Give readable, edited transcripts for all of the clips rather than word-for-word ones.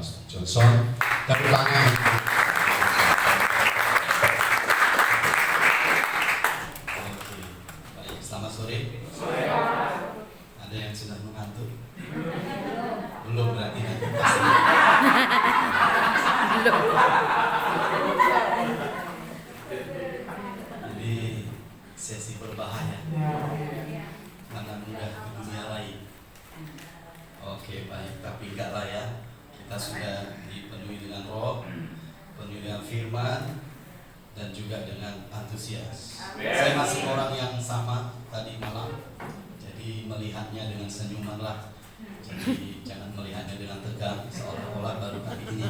Pastor Johnson. Tepuk tangan. Oke, baik. Selamat sore. Ada yang sudah mengantuk? Belum, berarti nanti pasti. Jadi sesi berbahaya. Mana mudah ke dunia lain. Oke, baik. Tapi enggak lah ya. Kita sudah dipenuhi dengan roh, penuhi dengan firman, dan juga dengan antusias. Saya masih orang yang sama tadi malam. Jadi melihatnya dengan senyuman lah. Jadi jangan melihatnya dengan tegang seolah-olah baru kali ini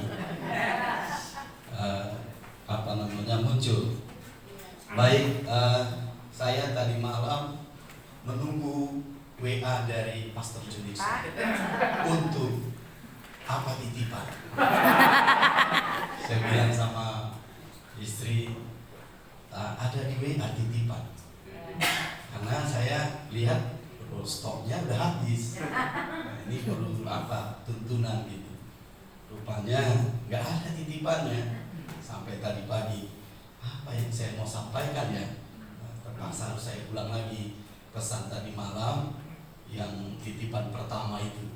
muncul. Baik, saya tadi malam menunggu WA dari Pastor Junisa untuk apa titipan. Saya bilang sama istri, ada di WA titipan. Karena saya lihat stoknya udah habis. Ini perlu apa? Tuntunan gitu. Rupanya nggak ada titipannya. Sampai tadi pagi, apa yang saya mau sampaikan ya? Terpaksa harus saya ulang lagi pesan tadi malam yang titipan pertama itu.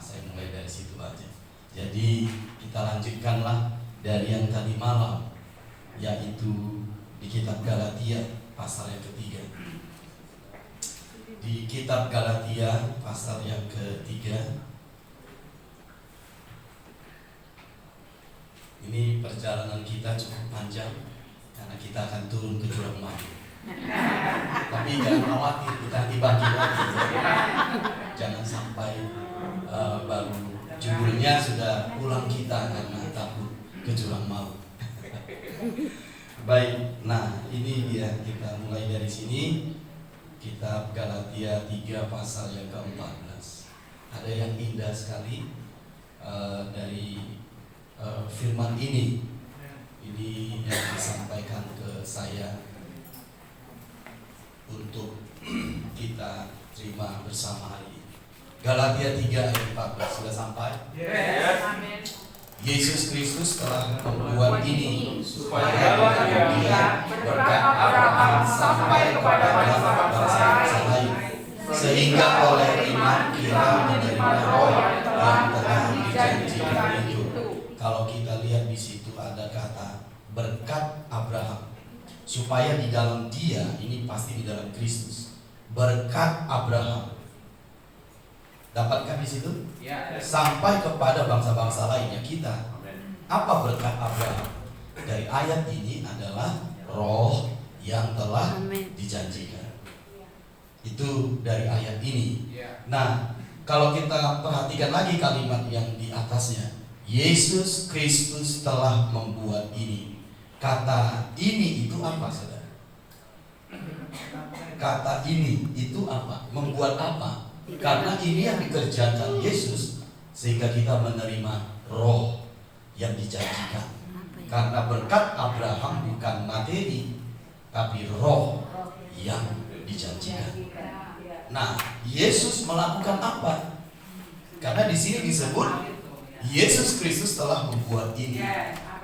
Saya mulai dari situ aja. Jadi kita lanjutkanlah dari yang tadi malam, yaitu di kitab Galatia pasal yang ketiga. Di kitab Galatia pasal yang ketiga, ini perjalanan kita cukup panjang karena kita akan turun ke jurang madu. Tapi jangan khawatir, kita dibagi lagi. Jangan sampai baru judulnya sudah pulang kita karena takut ke jurang maut. Baik, nah ini dia, kita mulai dari sini. Kitab Galatia 3 pasal yang ke-14. Ada yang indah sekali dari firman ini. Ini yang disampaikan ke saya untuk kita terima bersama hari ini. Galatia 3 ayat 14 sudah sampai? Yes. Amin. Yesus Kristus telah membuat ini supaya melalui Dia berkat Abraham sampai kepada bangsa-bangsa lain, sehingga oleh iman kita menerima roh yang telah dijanjikan itu. Kalau kita lihat di situ ada kata berkat Abraham, supaya di dalam Dia, ini pasti di dalam Kristus, berkat Abraham. Dapatkah di situ? Ya. Sampai kepada bangsa-bangsa lainnya kita. Apa berkat Abraham? Dari ayat ini adalah roh yang telah dijanjikan. Itu dari ayat ini. Nah, kalau kita perhatikan lagi kalimat yang di atasnya, Yesus Kristus telah membuat ini. Kata ini itu apa, saudara? Kata ini itu apa? Membuat apa? Karena ini yang dikerjakan Yesus, sehingga kita menerima roh yang dijanjikan. Karena berkat Abraham bukan materi, tapi roh yang dijanjikan. Nah, Yesus melakukan apa? Karena di sini disebut Yesus Kristus telah membuat ini.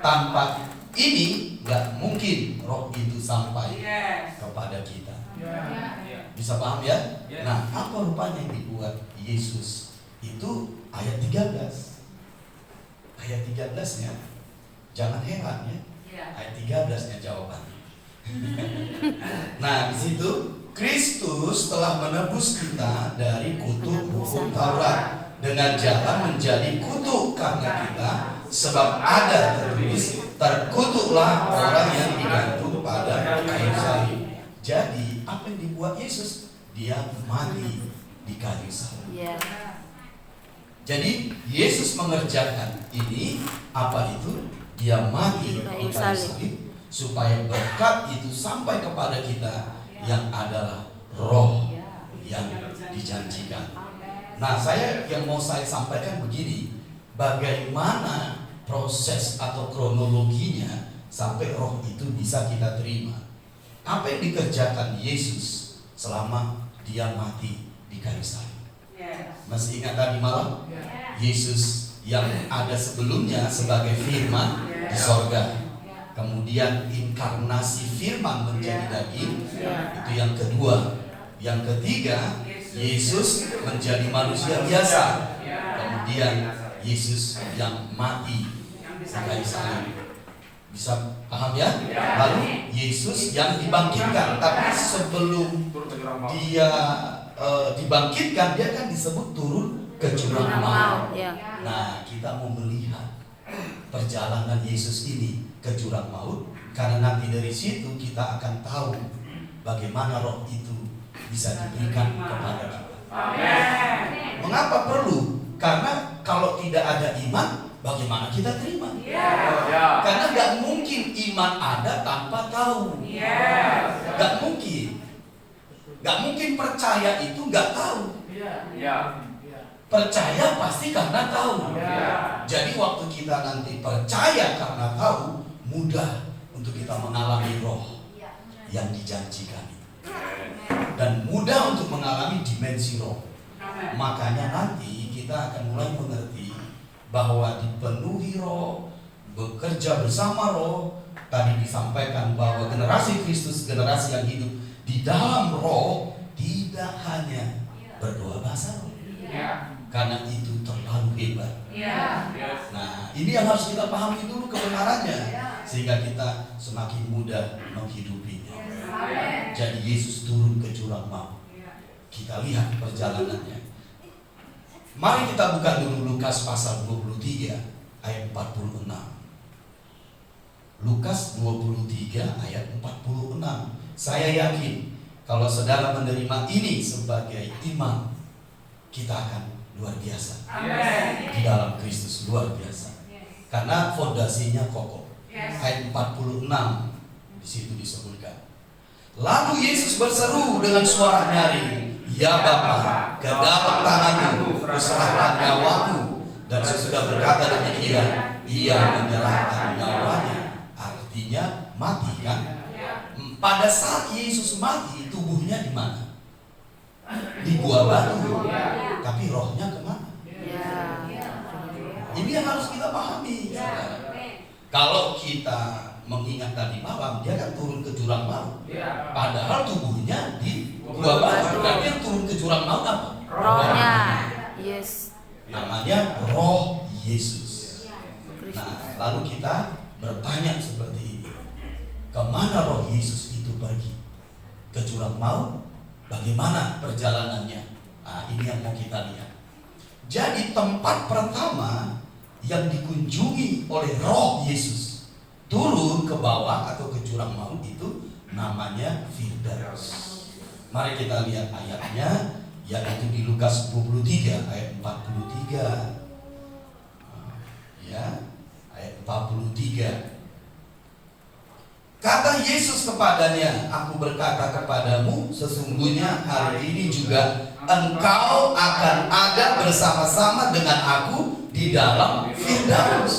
Tanpa ini nggak mungkin roh itu sampai kepada kita. Bisa paham ya? Nah, apa rupanya yang dibuat Yesus? Itu ayat 13. Ayat 13-nya jangan heran ya. Ayat 13-nya jawabannya. Nah, di situ Kristus telah menebus kita dari kutuk hukum Taurat dengan jalan menjadi kutuk karena kita, sebab ada tertulis, terkutuklah orang yang digantung pada kayu salib. Jadi apa yang dibuat Yesus? Dia mati di kayu salib. Jadi Yesus mengerjakan ini. Apa itu? Dia mati di kayu salib supaya berkat itu sampai kepada kita, yang adalah roh yang dijanjikan. Nah, yang mau saya sampaikan begini, bagaimana proses atau kronologinya sampai roh itu bisa kita terima. Apa yang dikerjakan Yesus selama dia mati di kayu salib? Masih ingat tadi malam? Yesus yang ada sebelumnya sebagai firman di sorga. Kemudian inkarnasi firman menjadi daging, itu yang kedua. Yang ketiga, Yesus menjadi manusia biasa. Kemudian Yesus yang mati di kayu salib. Bisa paham ya? Lalu Yesus yang dibangkitkan. Tapi sebelum dia dibangkitkan, dia kan disebut turun ke jurang maut. Nah, kita mau melihat perjalanan Yesus ini ke jurang maut, karena nanti dari situ kita akan tahu bagaimana roh itu bisa diberikan kepada kita. Mengapa perlu? Karena kalau tidak ada iman, bagaimana kita terima? Karena gak mungkin iman ada tanpa tahu. Gak mungkin. Gak mungkin percaya itu gak tahu. Percaya pasti karena tahu. Jadi waktu kita nanti percaya karena tahu, mudah untuk kita mengalami roh yang dijanjikan itu. Dan mudah untuk mengalami dimensi roh. Makanya nanti kita akan mulai mengerti bahwa dipenuhi roh, bekerja bersama roh. Tadi disampaikan bahwa generasi Kristus, generasi yang hidup di dalam roh, tidak hanya berdoa bahasa roh, karena itu terlalu hebat. Nah, ini yang harus kita pahami dulu kebenarannya, sehingga kita semakin mudah menghidupinya. Jadi Yesus turun ke jurang maut. Kita lihat perjalanannya. Mari kita buka dulu Lukas pasal 23 ayat 46. Lukas 23 ayat 46. Saya yakin kalau saudara menerima ini sebagai iman, kita akan luar biasa. Di dalam Kristus luar biasa. Karena fondasinya kokoh. Ayat 46 di situ disebutkan. Lalu Yesus berseru dengan suara nyaring, "Ya Bapa, ke dalam tanganmu kuserahkan nyawaku." Dan sesudah berkata demikian, ia menyerahkan nyawanya. Artinya mati kan? Pada saat Yesus mati, tubuhnya di mana? Di gua batu. Tapi rohnya kemana? Ini yang harus kita pahami. Kalau kita mengingat tadi malam, dia kan turun ke jurang maut. Padahal tubuhnya di gua batu. Tapi yang turun ke jurang maut apa? Rohnya. Yes. Namanya roh Yesus. Nah, lalu kita bertanya seperti ini, kemana roh Yesus itu pergi? Ke jurang maut? Bagaimana perjalanannya? Nah, ini yang mau kita lihat. Jadi tempat pertama yang dikunjungi oleh roh Yesus turun ke bawah atau ke jurang maut itu namanya Firdaus. Mari kita lihat ayatnya, yaitu di Lukas 23 ayat 43. Ya, ayat 43. Kata Yesus kepadanya, "Aku berkata kepadamu, sesungguhnya hari ini juga engkau akan ada bersama-sama dengan aku di dalam Firdaus."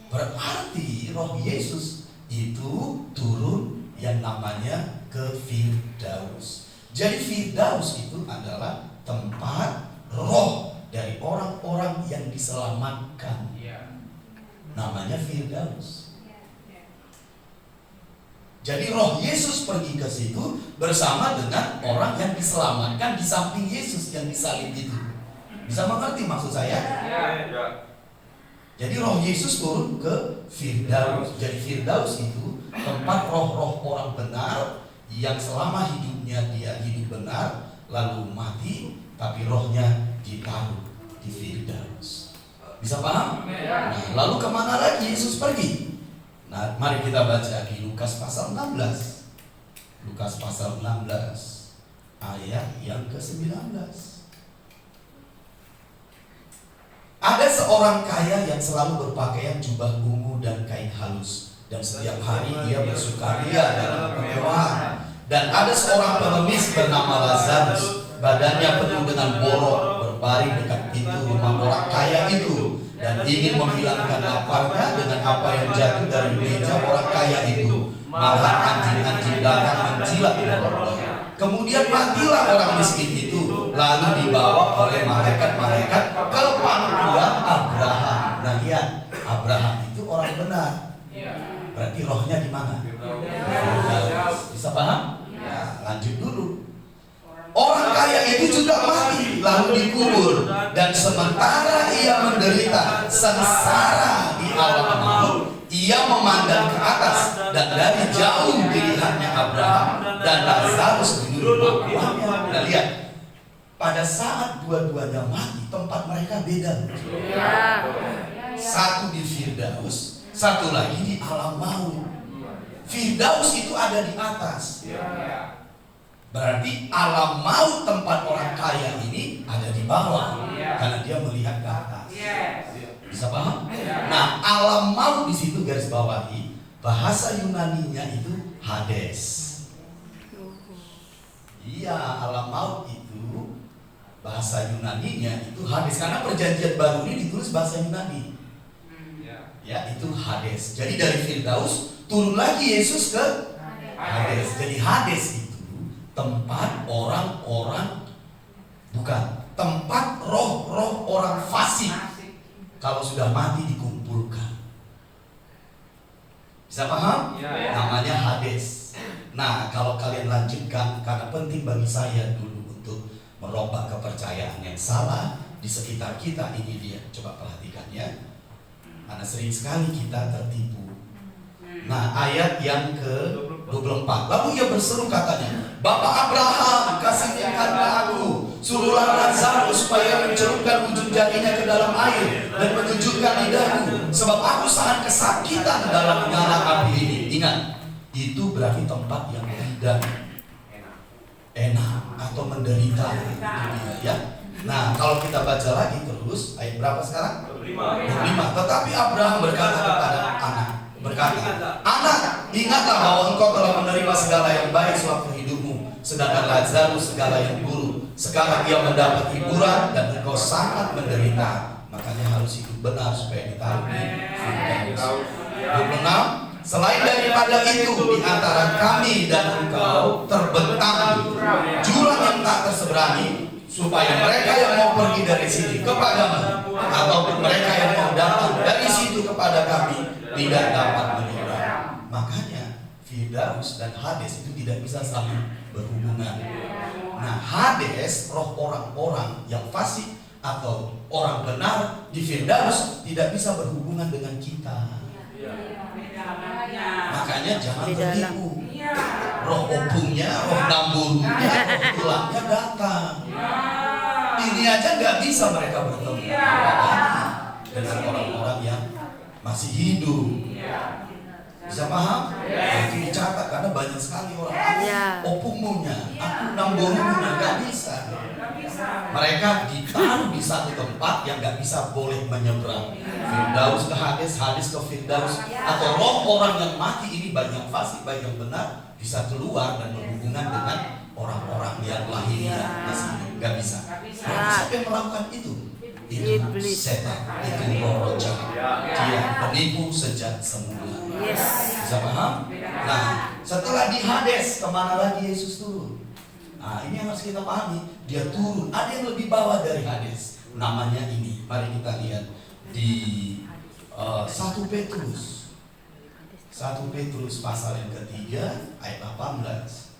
Berarti roh Yesus itu turun yang namanya ke Firdaus. Jadi Firdaus itu adalah tempat roh dari orang-orang yang diselamatkan. Namanya Firdaus. Jadi roh Yesus pergi ke situ bersama dengan orang yang diselamatkan di samping Yesus yang disalib itu. Bisa mengerti maksud saya? Jadi roh Yesus turun ke Firdaus. Jadi Firdaus itu tempat roh-roh orang benar yang selama hidupnya dia hidup benar, lalu mati, tapi rohnya ditaruh di Firdaus. Bisa paham? Nah, lalu kemana lagi Yesus pergi? Nah, mari kita baca di Lukas pasal 16. Lukas pasal 16 ayat yang ke-19. Ada seorang kaya yang selalu berpakaian jubah ungu dan kain halus, dan setiap hari ia bersukaria dalam kemewahan. Dan ada seorang pengemis bernama Lazarus, badannya penuh dengan borok, berbaring dekat pintu rumah orang kaya itu, dan ingin menghilangkan laparnya dengan apa yang jatuh dari meja orang kaya itu. Malah anjing-anjing datang menjilat boroknya. Kemudian matilah orang miskin itu, lalu dibawa oleh malaikat-malaikat ke pangkuan Abraham Nah lihat, Abraham itu orang benar. Berarti rohnya di mana? Bisa paham? Ya, lanjut dulu. Orang kaya itu juga mati lalu dikubur, dan sementara ia menderita sengsara di alam maut, ia memandang ke atas, dan dari jauh dilihatnya Abraham dan Lazarus duduk di bawahnya. Nah lihat, pada saat dua-duanya mati, tempat mereka beda. Satu di Firdaus, satu lagi di alam maut. Firdaus itu ada di atas. Berarti alam maut tempat orang kaya ini ada di bawah, karena dia melihat ke atas. Bisa paham? Nah, alam maut di situ garis bawahi, bahasa Yunaninya itu Hades. Iya, alam maut itu bahasa Yunaninya itu Hades, karena perjanjian baru ini ditulis bahasa Yunani. Ya, itu Hades. Jadi dari Firdaus turun lagi Yesus ke Hades. Jadi Hades itu tempat orang-orang, bukan, tempat roh-roh orang fasik kalau sudah mati dikumpulkan. Bisa paham? Namanya Hades. Nah, kalau kalian lanjutkan, karena penting bagi saya dulu untuk merombak kepercayaan yang salah di sekitar kita, ini dia. Coba perhatikan ya, karena sering sekali kita tertipu. Nah, ayat yang ke-24. Lalu ia berseru katanya, Bapak Abraham, kasihkanlah aku, suruhlah Lazarus supaya mencelupkan ujung jarinya ke dalam air dan menunjukkan lidahku, sebab aku sangat kesakitan dalam nyala api ini. Ingat, itu berarti tempat yang tidak enak atau menderita. Ya. Nah, kalau kita baca lagi terus, ayat berapa sekarang? 25. Tetapi Abraham berkata kepada anak, anak, ingatlah bahwa engkau telah menerima segala yang baik sewaktu hidupmu, sedangkan Lazarus segala yang buruk. Sekarang ia mendapat hiburan dan engkau sangat menderita. Makanya harus hidup benar supaya ditaruh di Firdaus. 26. Selain daripada itu, di antara kami dan engkau terbentang jurang yang tak terseberangi, supaya mereka yang mau pergi dari sini kepadamu, ataupun mereka yang mau datang dari situ kepada kami, tidak dapat menyeberang. Makanya Firdaus dan Hades itu tidak bisa saling berhubungan. Nah, Hades, roh orang-orang yang fasik atau orang benar di Firdaus tidak bisa berhubungan dengan kita. Makanya jangan tertipu. Roh opungnya, roh namburunya, roh tulangnya datang. Ini aja nggak bisa mereka bertemu dengan orang-orang yang masih hidup. Bisa paham? Itu dicatat karena banyak sekali orang opungmunya, aku namburunya, nggak bisa. Mereka ditaruh di satu tempat yang nggak bisa boleh menyeberang. Firdaus ke Hades, Hades ke Firdaus. Atau roh orang yang mati ini banyak fasik, banyak benar, bisa keluar dan berhubungan dengan orang-orang yang lahirnya masih hidup. Nggak bisa. Siapa yang melakukan itu? Itu setan, itu roh jahat. Dia penipu sejak semula. Bisa paham? Nah, setelah di Hades, kemana lagi Yesus turun? Nah, ini yang harus kita pahami. Dia turun, ada yang lebih bawah dari Hades. Namanya ini, mari kita lihat di 1 Petrus. 1 Petrus pasal yang ketiga ayat 18.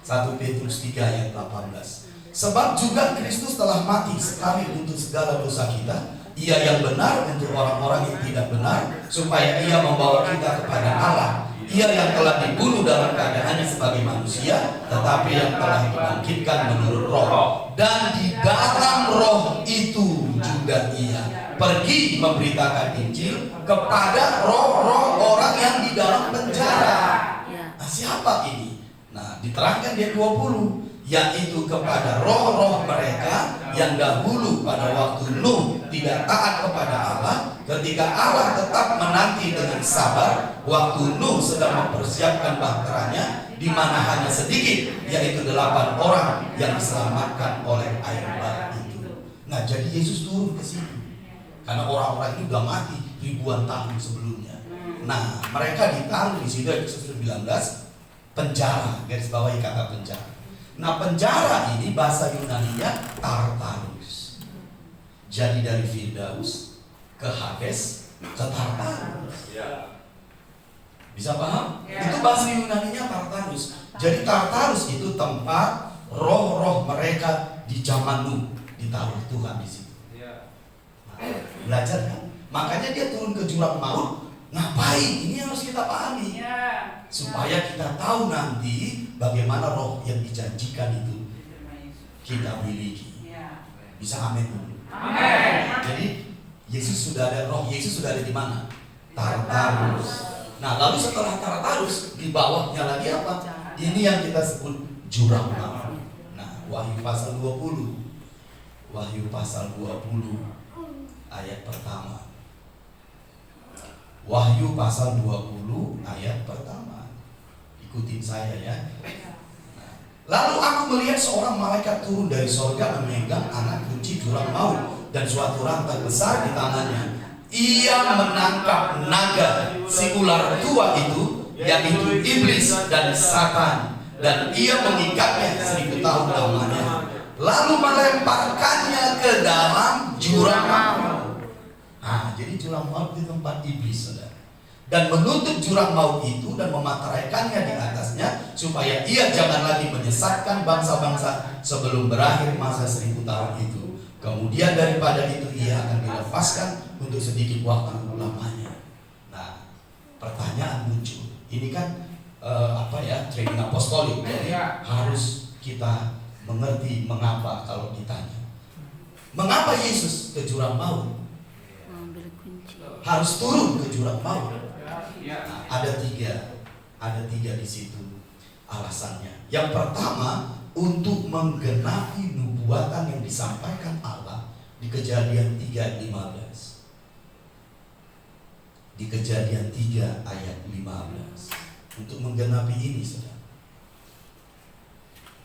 1 Petrus 3 ayat 18. Sebab juga Kristus telah mati sekali untuk segala dosa kita, Ia yang benar untuk orang-orang yang tidak benar, supaya Ia membawa kita kepada Allah. Ia yang telah dibunuh dalam keadaannya sebagai manusia, tetapi yang telah dibangkitkan menurut roh. Dan di dalam roh itu juga Ia pergi memberitakan Injil kepada roh-roh orang yang di dalam penjara. Nah, siapa ini? Nah, diterangkan di 20, yaitu kepada roh-roh mereka yang dahulu pada waktu Nuh tidak taat kepada Allah, ketika Allah tetap menanti dengan sabar waktu Nuh sedang mempersiapkan bahteranya, di mana hanya sedikit, yaitu 8 orang yang diselamatkan oleh air bah itu. Nah, jadi Yesus turun ke sini karena orang-orang itu sudah mati ribuan tahun sebelumnya. Nah, mereka ditaruh di situ, ayat 19, penjara, garis bawahi kata penjara. Nah, penjara ini bahasa Yunaninya Tartarus. Jadi dari Firdaus ke Hades, ke Tartarus. Bisa paham? Itu bahasa Yunaninya Tartarus. Jadi Tartarus itu tempat roh-roh mereka di zaman Nuh ditaruh Tuhan di situ. Belajar kan? Makanya dia turun ke jurang maut. Ngapain? Ini harus kita pahami supaya kita tahu nanti bagaimana roh yang dijanjikan itu kita miliki. Bisa amin dulu. Jadi Yesus sudah ada, roh Yesus sudah ada di mana? Tartarus. Nah, lalu setelah Tartarus di bawahnya lagi apa? Ini yang kita sebut jurang maut. Nah, Wahyu pasal 20. Wahyu pasal 20 ayat pertama. Wahyu pasal 20 ayat pertama. Ikutin saya ya. Lalu aku melihat seorang malaikat turun dari sorga memegang anak kunci jurang maut dan suatu rantai besar di tangannya. Ia menangkap naga, si ular tua itu, yaitu iblis dan Satan, dan ia mengikatnya 1000 tahun lamanya, lalu melemparkannya ke dalam jurang maut. Nah, jadi jurang maut di tempat iblis, saudara. Dan menutup jurang maut itu dan memateraikannya di atasnya, supaya ia jangan lagi menyesatkan bangsa-bangsa sebelum berakhir masa 1000 tahun itu. Kemudian daripada itu ia akan dilepaskan untuk sedikit waktu lamanya. Nah, pertanyaan muncul. Ini kan training apostolik. Jadi harus kita mengerti mengapa kalau ditanya. Mengapa Yesus ke jurang maut? Harus turun ke jurang maut. Nah, ada tiga di situ alasannya. Yang pertama, untuk menggenapi nubuatan yang disampaikan Allah di Kejadian 3:15. Di Kejadian 3 ayat 15. Untuk menggenapi ini, saudara.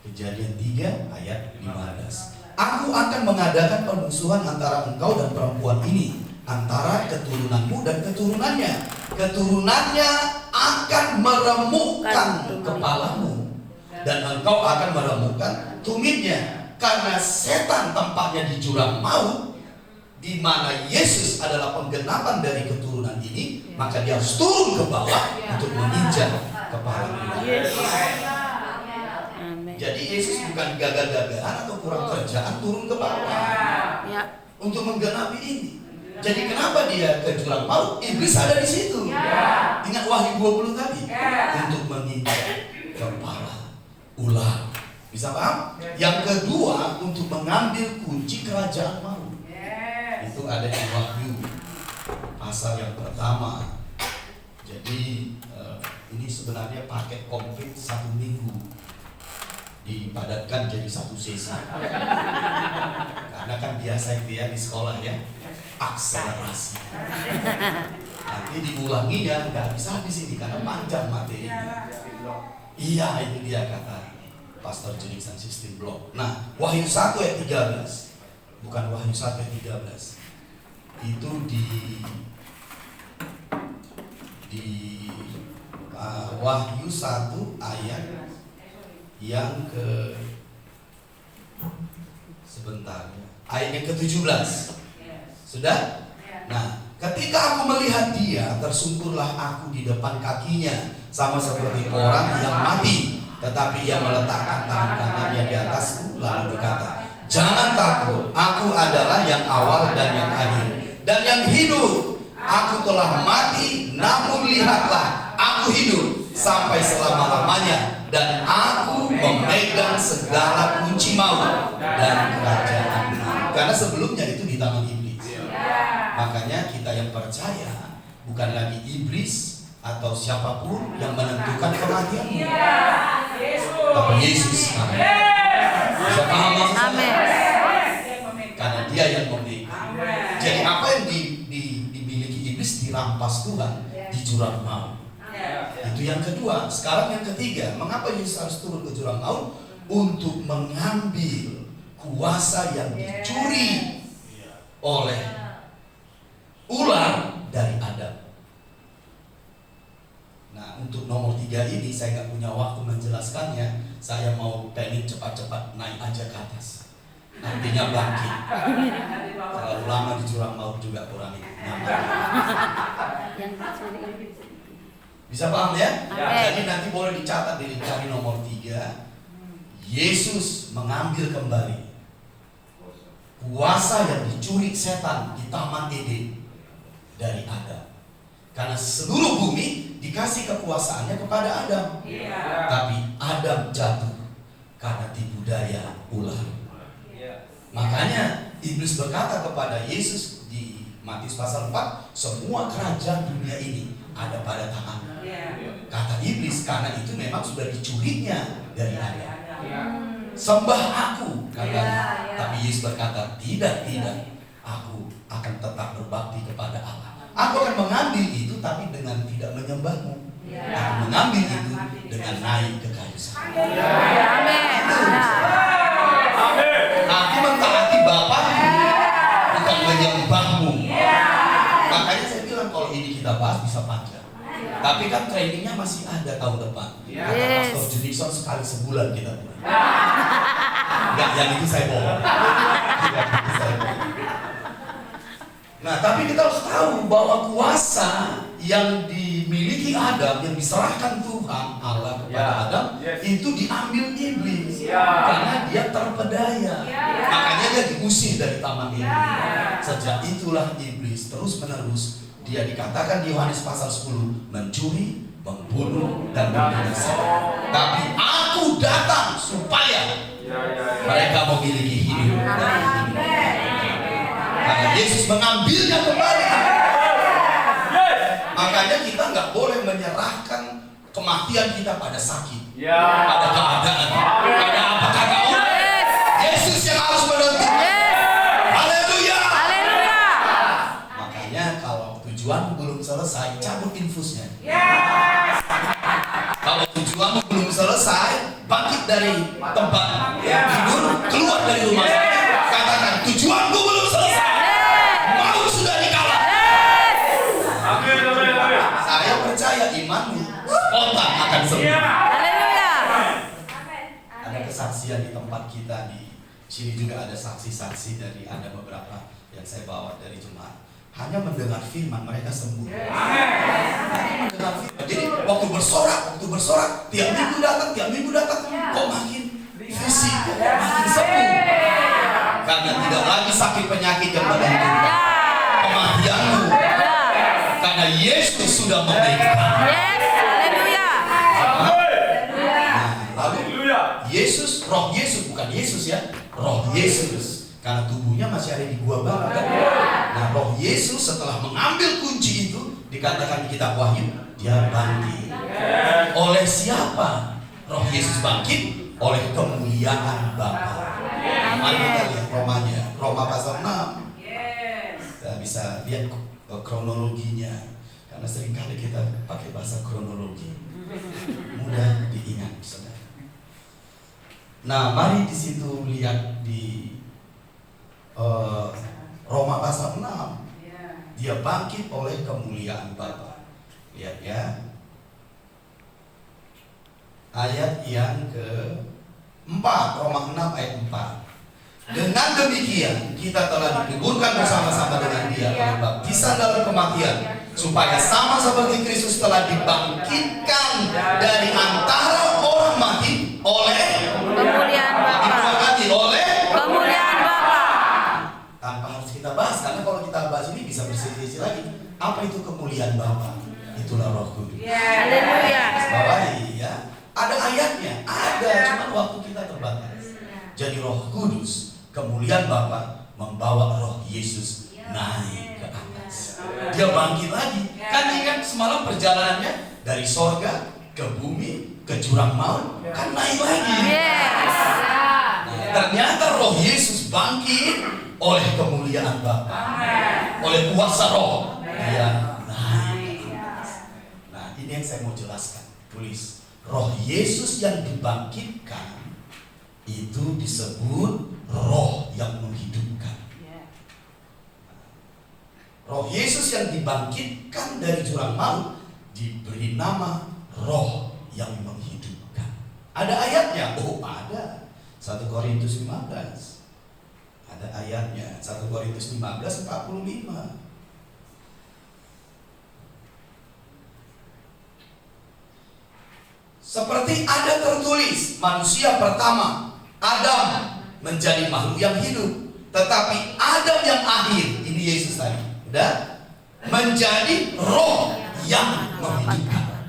Kejadian 3 ayat 15. Aku akan mengadakan permusuhan antara engkau dan perempuan ini, antara keturunanmu dan keturunannya. Keturunannya akan meremukkan kepalamu, dan engkau akan meremukkan tumitnya. Karena setan tempatnya di jurang maut, di mana Yesus adalah penggenapan dari keturunan ini, maka dia harus turun ke bawah untuk menginjak kepala ular. Jadi Yesus bukan gagah-gagahan atau kurang kerjaan turun ke bawah untuk menggenapi ini. Jadi kenapa dia ke jurang maut? Iblis ada di situ. Ingat Wahyu 20 tadi, untuk menginjak kepala ular. Bisa paham? Yang kedua, untuk mengambil kunci kerajaan maut. Itu ada di Wahyu pasal yang pertama. Jadi ini sebenarnya paket komplit 1 minggu, dipadatkan jadi 1 sesi. Karena kan biasa itu ya di sekolah ya, akselerasi. Nanti diulanginya nggak bisa di sini karena panjang materi. Iya, itu dia kata Pastor Juniksan sistem blok. Nah, Wahyu 1 ayat 13. Bukan Wahyu 1 ayat 13. Itu di Wahyu 1 ayat yang ke ayat yang ke-17. Sudah? Nah, ketika aku melihat dia, tersungkurlah aku di depan kakinya, sama seperti orang yang mati. Tetapi ia meletakkan tangan kanannya di atasku, lalu berkata, jangan takut, aku adalah yang awal dan yang akhir, dan yang hidup. Aku telah mati, namun lihatlah, aku hidup sampai selama-lamanya, dan aku memegang segala kunci maut dan kerajaan. Karena sebelumnya itu di tangan iblis. Makanya kita yang percaya bukan lagi iblis atau siapapun yang menentukan kematianmu, tapi Yesus. Bisa paham maksudnya? Amin. Karena dia yang memegang. Jadi apa yang dimiliki iblis dirampas Tuhan di jurang maut. Itu yang kedua. Sekarang yang ketiga, mengapa Yesus harus turun ke jurang maut? Untuk mengambil kuasa yang dicuri oleh ular dari Adam. Nah, untuk nomor 3 ini saya nggak punya waktu menjelaskannya. Saya mau pengen cepat-cepat naik aja ke atas. artinya bangkit. Terlalu lama di jurang maut juga kurang nyaman. Bisa paham ya? Jadi nanti boleh dicatat di cari nomor 3. Yesus mengambil kembali kuasa yang dicuri setan di Taman Eden dari Adam. Karena seluruh bumi dikasih kekuasaannya kepada Adam. Tapi Adam jatuh karena tipu daya ular. Makanya iblis berkata kepada Yesus di Matius pasal 4, semua kerajaan dunia ini ada pada tangan. Kata iblis, karena itu memang sudah dicurinya dari Adam. Sembah aku, katanya. Tapi Yesus berkata, tidak, aku akan tetap berbakti kepada Allah. Aku akan mengambil itu, tapi dengan tidak menyembahmu. Aku mengambil itu dengan naik ke kayu salib. Aku mentaati Bapakmu, bukan menyembahmu. Makanya saya bilang kalau ini kita bahas bisa panjang. Tapi kan trainingnya masih ada tahun depan. Kata Pastor Judison sekali sebulan kita buat. Enggak, yang itu saya bohong. Nah, tapi kita harus tahu bahwa kuasa yang dimiliki Adam, yang diserahkan Tuhan Allah kepada Adam, itu diambil iblis karena dia terpedaya. Makanya dia diusir dari Taman Eden. Sejak itulah iblis terus menerus, dia dikatakan di Yohanes pasal 10, mencuri, membunuh, dan membinasakan. Tapi aku datang supaya mereka memiliki hidup dan hidup. Karena Yesus mengambilnya kembali. Makanya kita nggak boleh menyerahkan kematian kita pada sakit, pada keadaan, pada apa kata orang. Yesus yang harus menentukan. Haleluya. Makanya kalau tujuan belum selesai, cabut infusnya. Kalau tujuanmu belum selesai, bangkit dari tempat tidur, keluar dari rumah sakit, katakan tujuanku belum selesai. Mau sudah dikalah. Saya percaya imanmu spontan akan sembuh. Ada kesaksian di tempat kita di sini juga, ada saksi-saksi dari ada beberapa yang saya bawa dari jemaat. Hanya mendengar firman mereka sembuh. Mendengar firman. Jadi waktu bersorak, tiap minggu datang, kok makin fisik, kok makin sembuh. Karena tidak lagi sakit penyakit yang menentukan kematianmu. Karena Yesus sudah memberikan. Lalu Yesus, roh Yesus, bukan Yesus ya, roh Yesus. Karena tubuhnya masih ada di gua bangka. Nah, roh Yesus setelah mengambil kunci itu, dikatakan di kitab Wahyu, dia bangkit. Oleh siapa roh Yesus bangkit? Oleh kemuliaan Bapa. Mari kita lihat Roma pasal 6. Kita bisa lihat kronologinya. Karena seringkali kita pakai bahasa kronologi. Mudah diingat, saudara. Nah, mari di situ lihat di Roma pasal 6. Dia bangkit oleh kemuliaan Bapa. Lihat ya. Ayat yang ke-4, Roma 6 ayat 4. Dengan demikian kita telah dikuburkan bersama-sama dengan dia oleh baptisan dalam kematian, supaya sama seperti Kristus telah dibangkitkan dari antara orang mati oleh Kemuliaan Bapa. Oleh Kemuliaan Bapa. Tanpa harus kita bahas, karena kalau kita bahas ini bisa berselisih lagi. Apa itu kemuliaan Bapa? Itulah Roh Kudus. Haleluya. Bawahi ya. Ada ayatnya, ada, cuma waktu kita terbatas. Jadi Roh Kudus, kemuliaan Bapa, membawa Roh Yesus naik ke atas. Dia bangkit lagi. Kan ingat semalam perjalanannya dari sorga ke bumi, ke jurang maut, kan naik lagi. Nah, ternyata Roh Yesus bangkit oleh kemuliaan Bapa, oleh kuasa Roh, dia naik ke atas. Nah, ini yang saya mau jelaskan. Tulis, Roh Yesus yang dibangkitkan itu disebut Roh yang menghidupkan. Roh Yesus yang dibangkitkan dari jurang maut diberi nama Roh yang menghidupkan. Ada ayatnya? Oh, ada. 1 Korintus 15. Ada ayatnya, 1 Korintus 15:45. Seperti ada tertulis, manusia pertama Adam menjadi makhluk yang hidup, tetapi Adam yang akhir, ini Yesus tadi, udah, menjadi roh yang menghidupkan.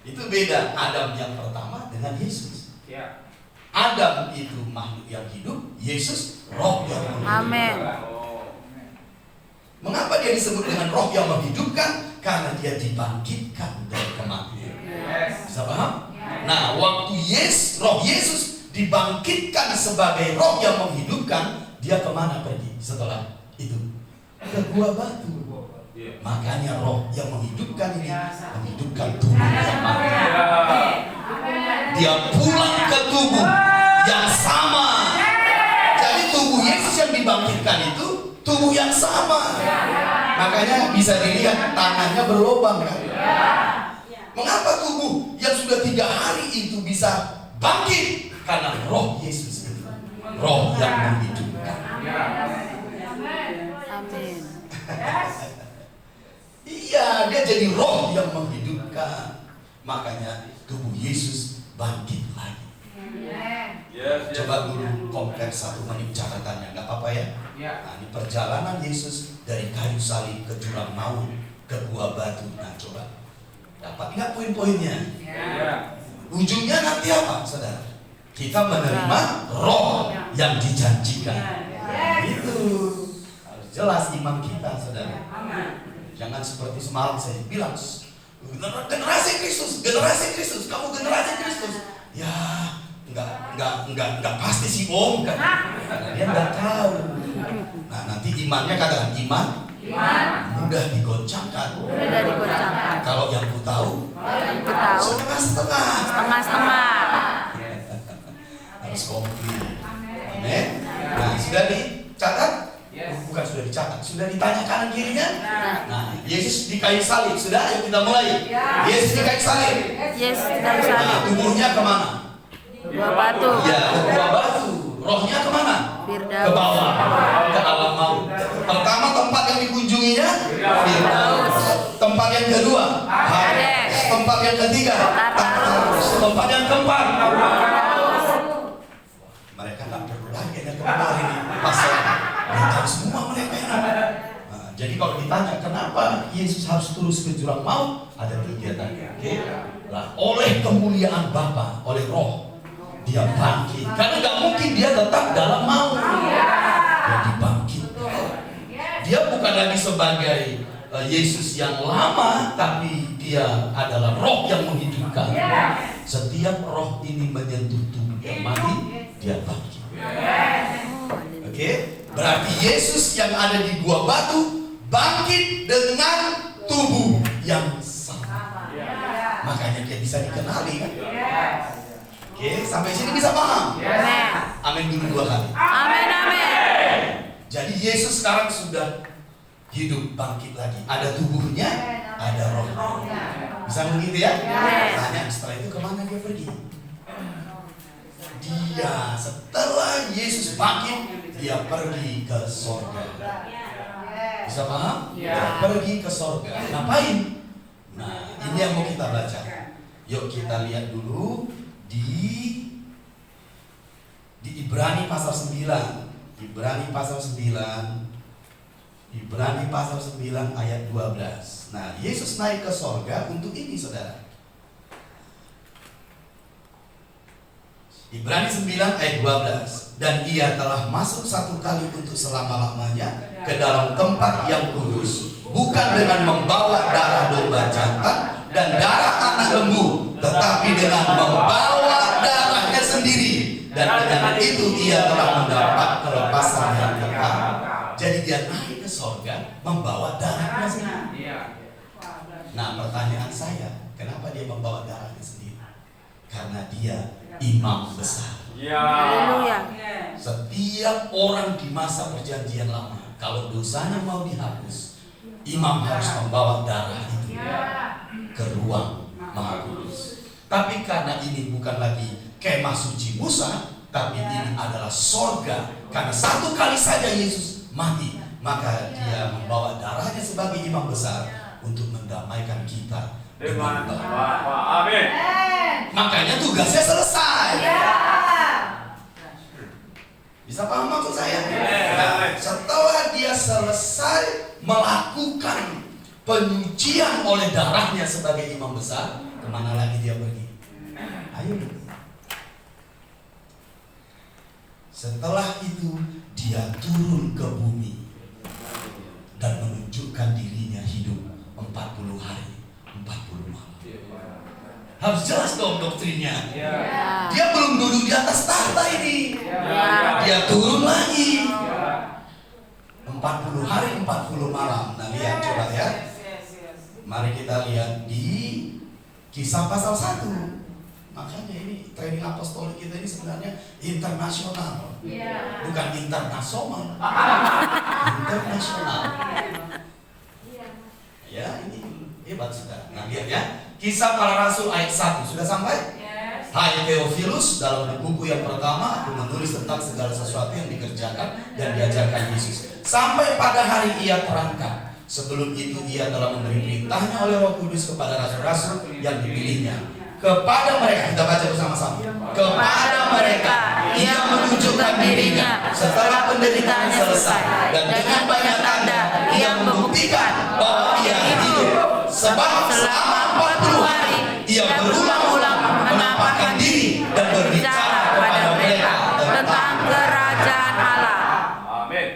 Itu beda Adam yang pertama dengan Yesus. Adam itu makhluk yang hidup, Yesus roh yang menghidupkan. Amin. Mengapa dia disebut dengan roh yang menghidupkan? Karena dia dibangkitkan dari kematian. Bisa paham? Nah, waktu roh Yesus dibangkitkan sebagai roh yang menghidupkan, dia kemana pergi setelah itu? Ke gua batu. Makanya roh yang menghidupkan ini menghidupkan tubuh yang mati. Dia pulang ke tubuh yang sama. Jadi tubuh Yesus yang dibangkitkan itu tubuh yang sama. Makanya bisa dilihat tangannya berlubang kan? Mengapa tubuh yang sudah 3 hari itu bisa bangkit? Karena roh Yesus itu roh yang menghidupkan. Amin. Iya, dia jadi roh yang menghidupkan. Makanya tubuh Yesus bangkit lagi. Coba dulu compare 1 menit catatannya, nggak apa-apa ya? Nah, ini perjalanan Yesus dari kayu salib ke jurang maut ke gua batu. Nah, coba dapat nggak poin-poinnya? Ujungnya nanti apa, saudara? Kita menerima roh yang dijanjikan. Itu harus jelas iman kita, saudara. Jangan seperti semalam saya bilang, generasi Kristus, kamu generasi Kristus. Ya, enggak pasti sih om kan? Karena dia nggak tahu. Nah, nanti imannya katakan iman mudah digoncangkan. Kalau yang ku tahu, setengah-setengah. Harus komplit. Amin. Nah, sudah dicatat? Bukan sudah dicatat, sudah ditanya kanan kirinya. Nah, Yesus di kayu salib. Sudah, ayo kita mulai. Yesus di kayu salib. Nah, tubuhnya kemana? Gua batu. Ya, ke gua batu. Rohnya kemana? Ke bawah, ke alam maut. Pertama tempat yang dikunjunginya Firdaus. Tempat yang kedua Hades. Tempat yang ketiga Tartarus. Tempat yang keempat mereka nggak perlu lagi ada kembali ini pasal tahu semua mereka. Nah, jadi kalau ditanya kenapa Yesus harus terus ke jurang maut, ada 3 tadi. Oke? Lah, oleh kemuliaan Bapa, oleh Roh dia bangkit. Karena nggak mungkin dia tetap dalam maut. Dia dibangkitkan. Dia bukan lagi sebagai Yesus yang lama, tapi dia adalah roh yang menghidupkan. Setiap roh ini menyentuh tubuh yang mati, dia bangkit. Oke? Berarti Yesus yang ada di gua batu bangkit dengan tubuh yang sama. Makanya dia bisa dikenali kan? Oke, sampai sini bisa paham? Amin dulu 2 kali. Amin. Jadi Yesus sekarang sudah hidup, bangkit lagi. Ada tubuhnya, ada rohnya. Bisa begitu ya? Tanya, setelah itu kemana dia pergi? Dia setelah Yesus bangkit, dia pergi ke sorga. Bisa paham? Dia pergi ke sorga. Ngapain? Nah, ini yang mau kita baca. Yuk kita lihat dulu di Ibrani pasal 9. Ibrani pasal 9 ayat 12. Nah, Yesus naik ke sorga untuk ini, saudara. Ibrani 9 ayat 12. Dan ia telah masuk 1 kali untuk selama-lamanya ke dalam tempat yang kudus, bukan dengan membawa darah domba jantan dan darah anak lembu, tetapi dengan membawa darahnya sendiri. Dan dengan itu ia telah mendapat kelepasan yang kekal. Jadi dia naik ke sorga membawa darahnya sendiri. Nah, pertanyaan saya, kenapa dia membawa darahnya sendiri? Karena dia imam besar. Haleluya. Setiap orang di masa perjanjian lama, kalau dosanya mau dihapus, imam harus membawa darah itu ke ruang Maha Kudus. Tapi karena ini bukan lagi kemah suci Musa, tapi ini adalah sorga. Karena satu kali saja Yesus mati, maka dia membawa darahnya sebagai imam besar untuk mendamaikan kita dengan Bapa. Amin. Makanya tugasnya selesai. Bisa paham maksud saya? Nah, setelah dia selesai melakukan penyucian oleh darahnya sebagai imam besar, kemana lagi dia pergi? Ayo. Setelah itu dia turun ke bumi dan menunjukkan dirinya hidup 40 hari 40 malam. Harus jelas dong doktrinnya. Dia belum duduk di atas tahta ini. Dia turun lagi 40 hari 40 malam. Nah lihat coba ya. Mari kita lihat di Kisah pasal 1. Makanya ini training apostolik kita ini sebenarnya internasional, bukan internasional. Internasional. Ya ini hebat sudah. Nah lihat ya, Kisah Para Rasul ayat 1 sudah sampai. Hai Theophilus, dalam buku yang pertama aku menulis tentang segala sesuatu yang dikerjakan dan diajarkan Yesus sampai pada hari ia terangkat. Sebelum itu ia telah memberi perintahnya oleh Roh Kudus kepada rasul-rasul yang dipilihnya. Kepada mereka, kita baca bersama-sama. Kepada mereka ia menunjukkan dirinya setelah penderitaan selesai, dan dengan banyak tanda ia membuktikan bahwa ia hidup. Sebab selama 40 hari ia berulang-ulang menampakkan diri dan berbicara kepada mereka tentang kerajaan Allah. Amin.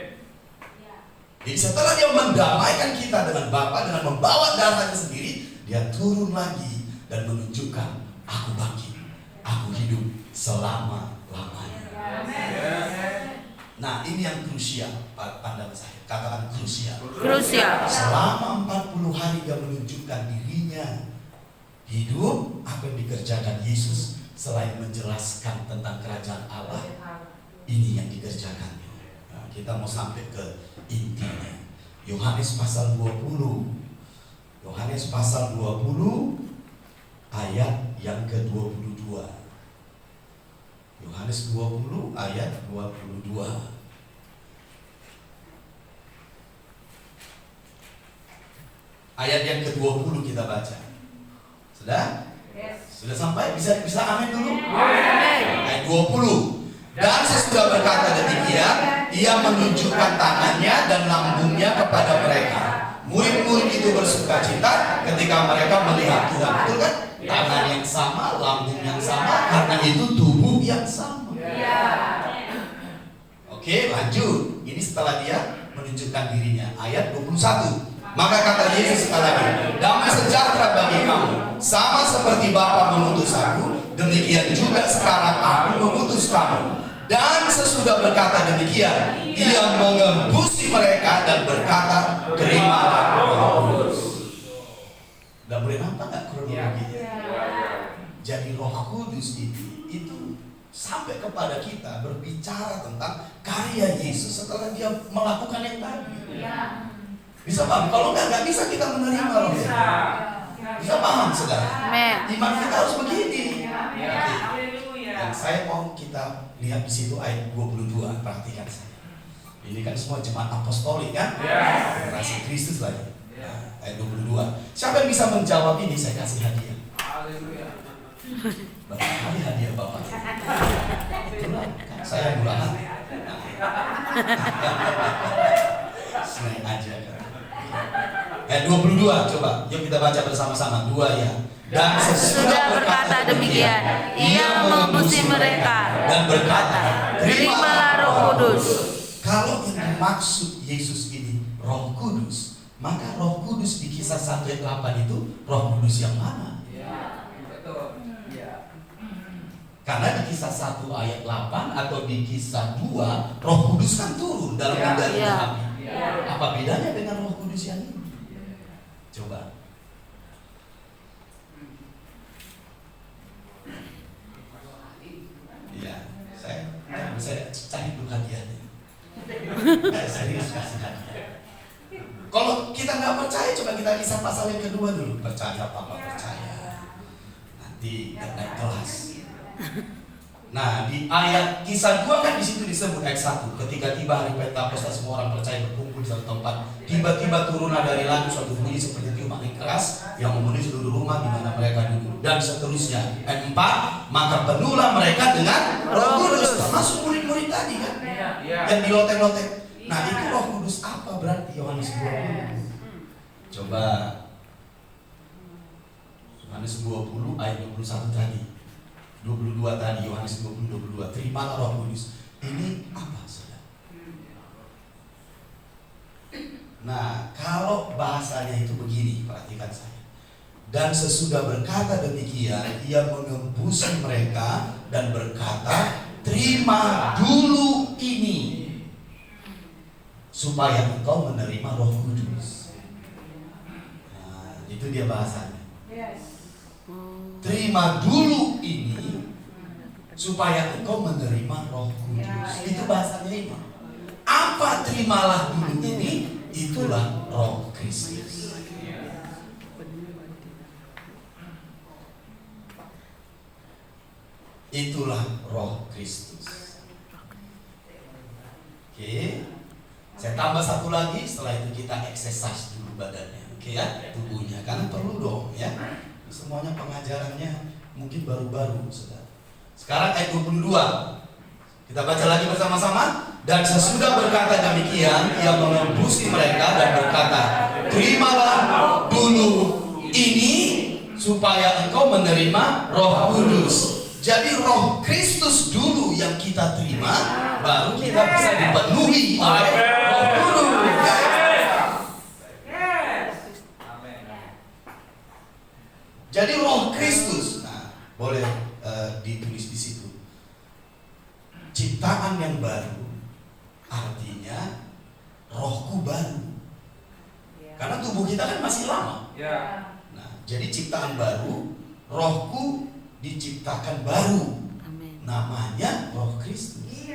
Jadi setelah dia mendamaikan kita dengan Bapa dengan membawa darahnya sendiri, dia turun lagi dan menunjukkan aku bangkit, aku hidup selama-lamanya. Nah ini yang krusial, pandangan saya, katakan krusial. Krusial. Selama 40 hari dia menunjukkan dirinya hidup. Apa yang dikerjakan Yesus selain menjelaskan tentang kerajaan Allah, ini yang dikerjakannya. Nah, kita mau sampai ke intinya. Yohanes pasal 20. Yohanes pasal 20 ayat yang ke-22. Yohanes 20 ayat 22. Ayat yang ke-20 kita baca. Sudah? Sudah sampai? Bisa amin dulu? Ayat 20. Dan sesudah berkata demikian, ia menunjukkan tangannya dan lambungnya kepada mereka. Murid-murid itu bersukacita ketika mereka melihat Tuhan. Betul kan? Tangan yang sama, lambung yang sama, karena itu tubuh yang sama. Oke, lanjut. Ini setelah dia menunjukkan dirinya. Ayat 21. Maka kata Yesus sekali lagi, damai sejahtera bagi kamu, sama seperti Bapa mengutus aku, demikian juga sekarang aku mengutus kamu. Dan sesudah berkata demikian, ia mengembusi mereka dan berkata, terimalah Roh Kudus. Udah boleh nampak nggak kronologinya? Jadi Roh Kudus itu sampai kepada kita berbicara tentang karya Yesus setelah dia melakukan yang tadi. Bisa paham? Kalau nggak bisa kita menerima Roh. Bisa paham saudara? Iman kita harus begini. Dan saya mau kita lihat di situ ayat 22. Perhatikan saya. Ini kan semua jemaat apostolik kan? Generasi Kristus lagi. Ayat 22. Siapa yang bisa menjawab ini? Saya kasih hadiah. Berapa kali hadiah Bapak? Itulah, saya murahan. Senang aja kan. Ayat 22, coba yuk kita baca bersama-sama. 2 ya. Dan sesudah berkata demikian, ia mengembusi mereka dan berkata, terimalah Roh Kudus. Kalau yang dimaksud Yesus ini Roh Kudus, maka Roh Kudus di Kisah 1 ayat 8 itu Roh Kudus yang mana? Karena di Kisah 1 ayat 8 atau di Kisah 2, Roh Kudus kan turun dalam menggali api. Apa bedanya dengan Roh Kudus yang ini? Coba. Iya, saya cari dulu hadiahnya. Serius kasih hadiah. Kalau kita nggak percaya, coba kita Kisah pasal yang kedua dulu. Percaya apa percaya? Nanti nggak naik kelas. Nah, di ayat Kisah 2 kan di situ disebut ayat 1, ketika tiba hari Pentakosta semua orang percaya berkumpul di satu tempat. Tiba-tiba turunlah dari langit suatu bunyi seperti tiup angin keras yang memenuhi seluruh rumah di mana mereka duduk, dan seterusnya. Ayat 4, maka penuhlah mereka dengan Roh Kudus. Termasuk murid-murid tadi kan, yang di loteng-loteng. Nah, itu Roh Kudus apa berarti Yohanes 20? Coba Yohanes 20 ayat 21 tadi, 22 tadi, Yohanes 20, 22. Terimalah Roh Kudus. Ini apa saudara? Nah, kalau bahasanya itu begini, perhatikan saya. Dan sesudah berkata demikian, ia mengembusi mereka dan berkata, terima dulu ini, supaya engkau menerima Roh Kudus. Nah, itu dia bahasanya. Terima dulu ini, supaya engkau menerima Roh Kudus. Itu bahasanya ini. Apa terimalah dulu ini? Itulah Roh Kristus. Itulah Roh Kristus. Oke. Saya tambah satu lagi, setelah itu kita exercise dulu badannya. Oke ya, tubuhnya. Karena perlu dong ya. Semuanya pengajarannya mungkin baru-baru, saudara. Sekarang ayat 22. Kita baca lagi bersama-sama. Dan sesudah berkata demikian, ia mengembusi mereka dan berkata, terimalah dulu ini, supaya engkau menerima Roh Kudus. Jadi Roh Kristus dulu yang kita terima, baru kita bisa dipenuhi oleh Roh Kudus. Jadi Roh Kristus, nah boleh ditulis di situ. Ciptaan yang baru, artinya rohku baru. Karena tubuh kita kan masih lama. Nah, jadi ciptaan baru, rohku diciptakan baru. Amin. Namanya Roh Kristus.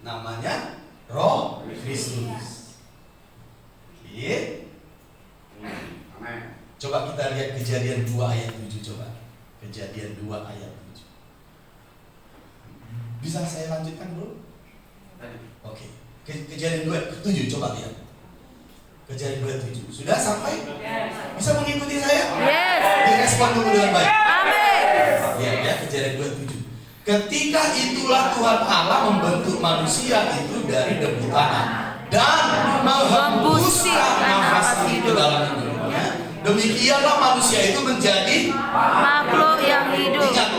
Namanya Roh Kristus. Oke. Coba kita lihat Kejadian 2 ayat 7 coba. Kejadian 2 ayat 7. Bisa saya lanjutkan dulu? Oke. Kejadian 2 7 coba lihat. Kejadian 2:7. Sudah sampai? Bisa mengikuti saya? Yes. Direspon dulu dengan baik. Amin. Ya, Kejadian 2:7. Ketika itulah Tuhan Allah membentuk manusia itu dari debu tanah dan menghembuskan nafas hidup ke dalam hidupnya. Demikianlah manusia itu menjadi Makhluk yang hidup. Ingat,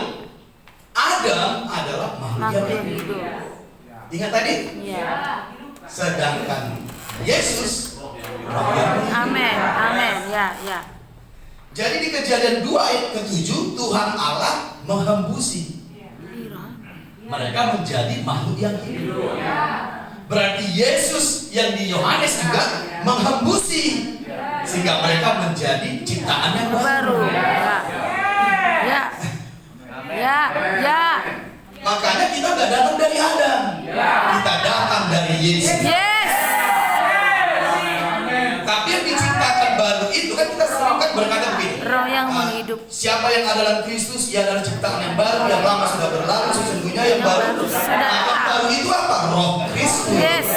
Adam adalah makhluk yang Makhluk hidup. hidup. Ingat tadi? Ya. Sedangkan Yesus roh yang hidup. Amin. Amin. Ya. Jadi di Kejadian 2 ayat ke-7, Tuhan Allah menghembusi mereka menjadi makhluk yang hidup. Berarti Yesus yang di Yohanes juga menghembusi sehingga mereka menjadi ciptaan yang baru. Ya. Makanya kita gak datang dari Adam, kita datang dari Yesus. Yes. Tapi yang diciptakan baru itu kan kita sering kan berkata begini, Roh yang menghidup. siapa yang ada dalam Kristus, ia adalah ciptaan yang baru, yang lama sudah berlalu, sesungguhnya yang baru. Nah, yang baru itu apa? Roh Kristus. Yes.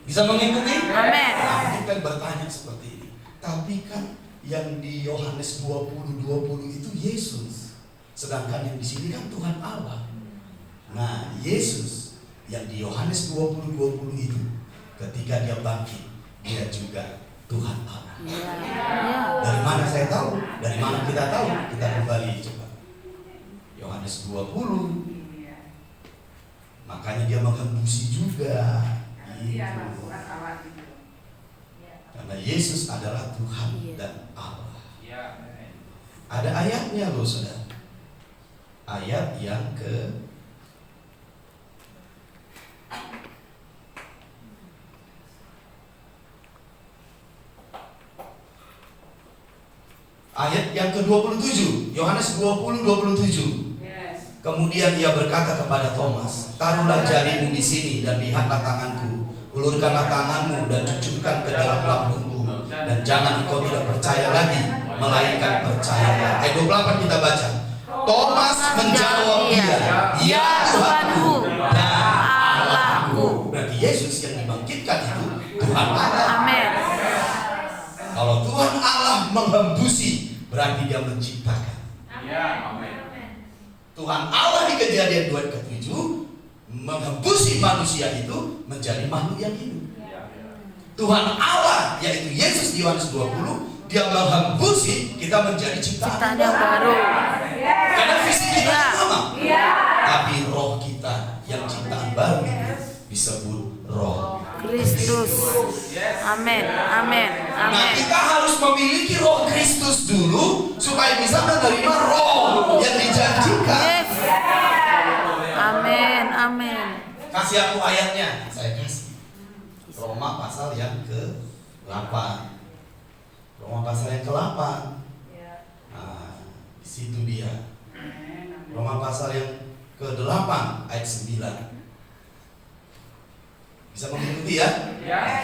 Bisa mengikuti? Amin. Nah, mungkin kan bertanya seperti ini. Tapi kan yang di Yohanes 20 itu Yesus. Sedangkan yang di sini kan Tuhan Allah. Nah, Yesus yang di Yohanes 20 itu ketika dia bangkit, dia juga Tuhan Allah. Ya. Dari mana saya tahu? Dari mana kita tahu? Kita kembali coba. Yohanes 20. Makanya dia menghembusi juga. Gitu. Karena Yesus adalah Tuhan dan Allah. Ada ayatnya loh saudara. Ayat yang ke ayat yang ke-27, Yohanes 20:27. Kemudian ia berkata kepada Thomas, taruhlah jarimu di sini dan lihatlah tanganku, ulurkanlah tanganmu dan cucukkan ke dalam lambungku Dan jangan engkau tidak percaya lagi, melainkan percaya. Ayat 28 kita baca. Thomas menjawab dia, ya Tuhanku dan Allahku. Berarti Yesus yang dibangkitkan itu Tuhan Allah. Amin. Kalau Tuhan Allah menghembusi, berarti dia menciptakan. Tuhan Allah di Kejadian 2 ayat 7 menghembusi manusia itu menjadi makhluk yang hidup. Tuhan Allah yaitu Yesus di Yohanes 20, dia menghembusi kita menjadi ciptaan yang baru. Karena fisik kita sama, tapi roh kita yang ciptaan baru disebut roh Kristus. Amin. Amin. Nah, Amin. kita harus memiliki roh Kristus dulu supaya bisa menerima roh yang dijanjikan. Yes. Amin. Amin. Kasih aku ayatnya, saya kasih. Roma pasal yang ke-8. Roma pasal yang ke-8. Nah, di situ dia. Roma pasal yang ke-8 ayat 9. Bisa mengikuti ya?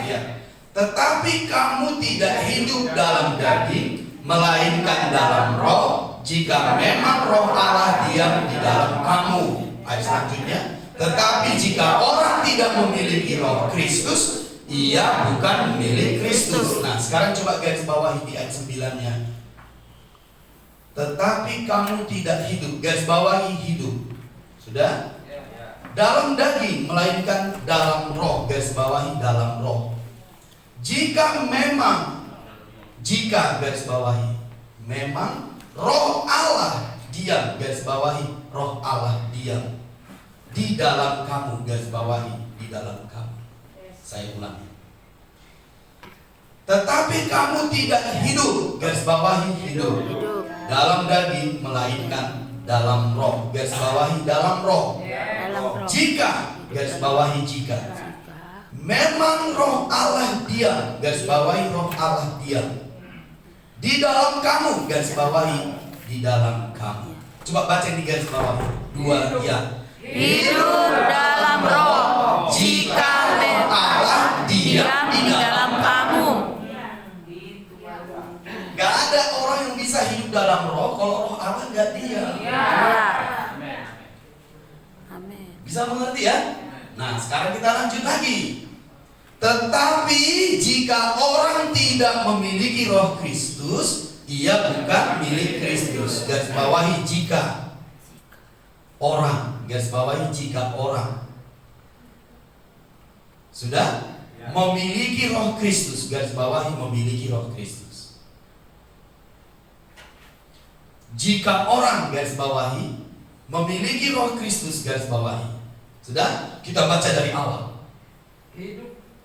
Iya. Tetapi kamu tidak hidup dalam daging, melainkan dalam roh, jika memang roh Allah diam di dalam kamu. Ayat selanjutnya. Tetapi jika orang tidak memiliki roh Kristus, ia bukan milik Kristus. Nah, sekarang coba garis bawahi di ayat 9-nya. Tetapi kamu tidak hidup, garis bawahi hidup. Sudah? Dalam daging, melainkan dalam roh, garis bawahi dalam roh. Jika garis bawahi, memang roh Allah diam, garis bawahi roh Allah diam di dalam kamu, garis bawahi di dalam kamu. Saya ulangi. Tetapi kamu tidak hidup, garis bawahi hidup dalam daging, melainkan dalam roh, garis bawahi dalam roh. Jika, garis bawahi jika, memang roh Allah diam, garis bawahi roh Allah diam di dalam kamu, garis bawahi di dalam kamu. Coba baca di garis bawahi 2 ya. Hidup dalam roh, jika memang Allah diam di dalam kamu. Gak ada orang yang bisa hidup dalam roh kalau roh Allah gak diam. Ya. Amin. Bisa mengerti ya? Nah, sekarang kita lanjut lagi. Tetapi jika orang tidak memiliki roh Kristus, ia bukan milik Kristus. Garis bawahi jika orang, garis bawahi jika orang sudah memiliki roh Kristus, garis bawahi memiliki roh Kristus. Jika orang, garis bawahi memiliki roh Kristus, garis bawahi. Sudah? Kita baca dari awal.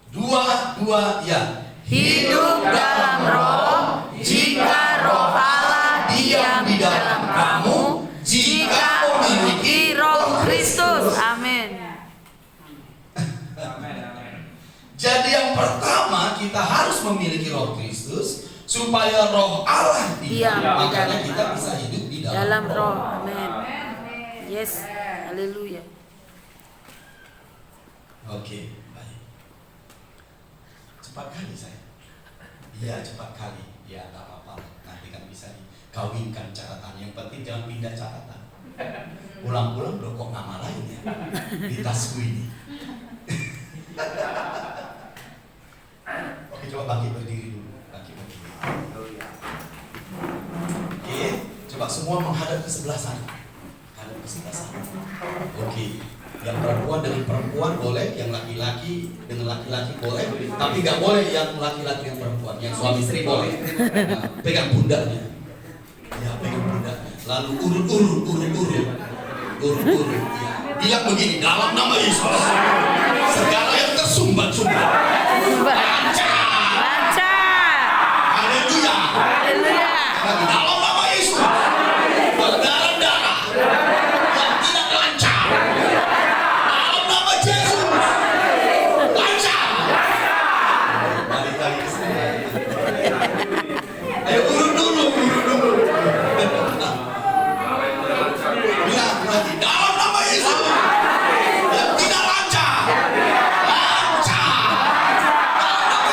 Dua ya. Hidup dalam roh, jika roh Allah diam di dalam kamu, jika memiliki roh Kristus. Amin. Jadi yang pertama kita harus memiliki roh Kristus supaya roh Allah diam. Makanya kita bisa hidup di dalam roh. Amin. Yes. Haleluya. Oke, baik. Cepat kali saya. Iya, cepat kali. Ya, tak apa-apa. Nanti kan bisa dikawinkan catatan. Yang penting jangan pindah catatan. Pulang-pulang udah kok nama lain ya di tasku ini. Oke, coba bangkit berdiri dulu. Bangkit berdiri. Oke, coba semua menghadap ke sebelah sana. Menghadap ke sebelah sana. Oke. Yang perempuan dengan perempuan boleh, yang laki-laki dengan laki-laki boleh, tapi nggak boleh yang laki-laki dengan perempuan. Yang suami istri boleh. Nah, pegang pundaknya. Ya, pegang pundaknya. Lalu urut. Ya. Bilang begini, dalam nama Yesus, segala yang tersumbat-sumbat lancar. Haleluya. Dalam nama Yesus, berdarah-darah yang tidak lancar. Dalam nama Yesus, lancar. Balik lagi ke sini. Ayo urut dulu. Bilang lagi, dalam nama Yesus yang tidak lancar. Lancar. Dalam nama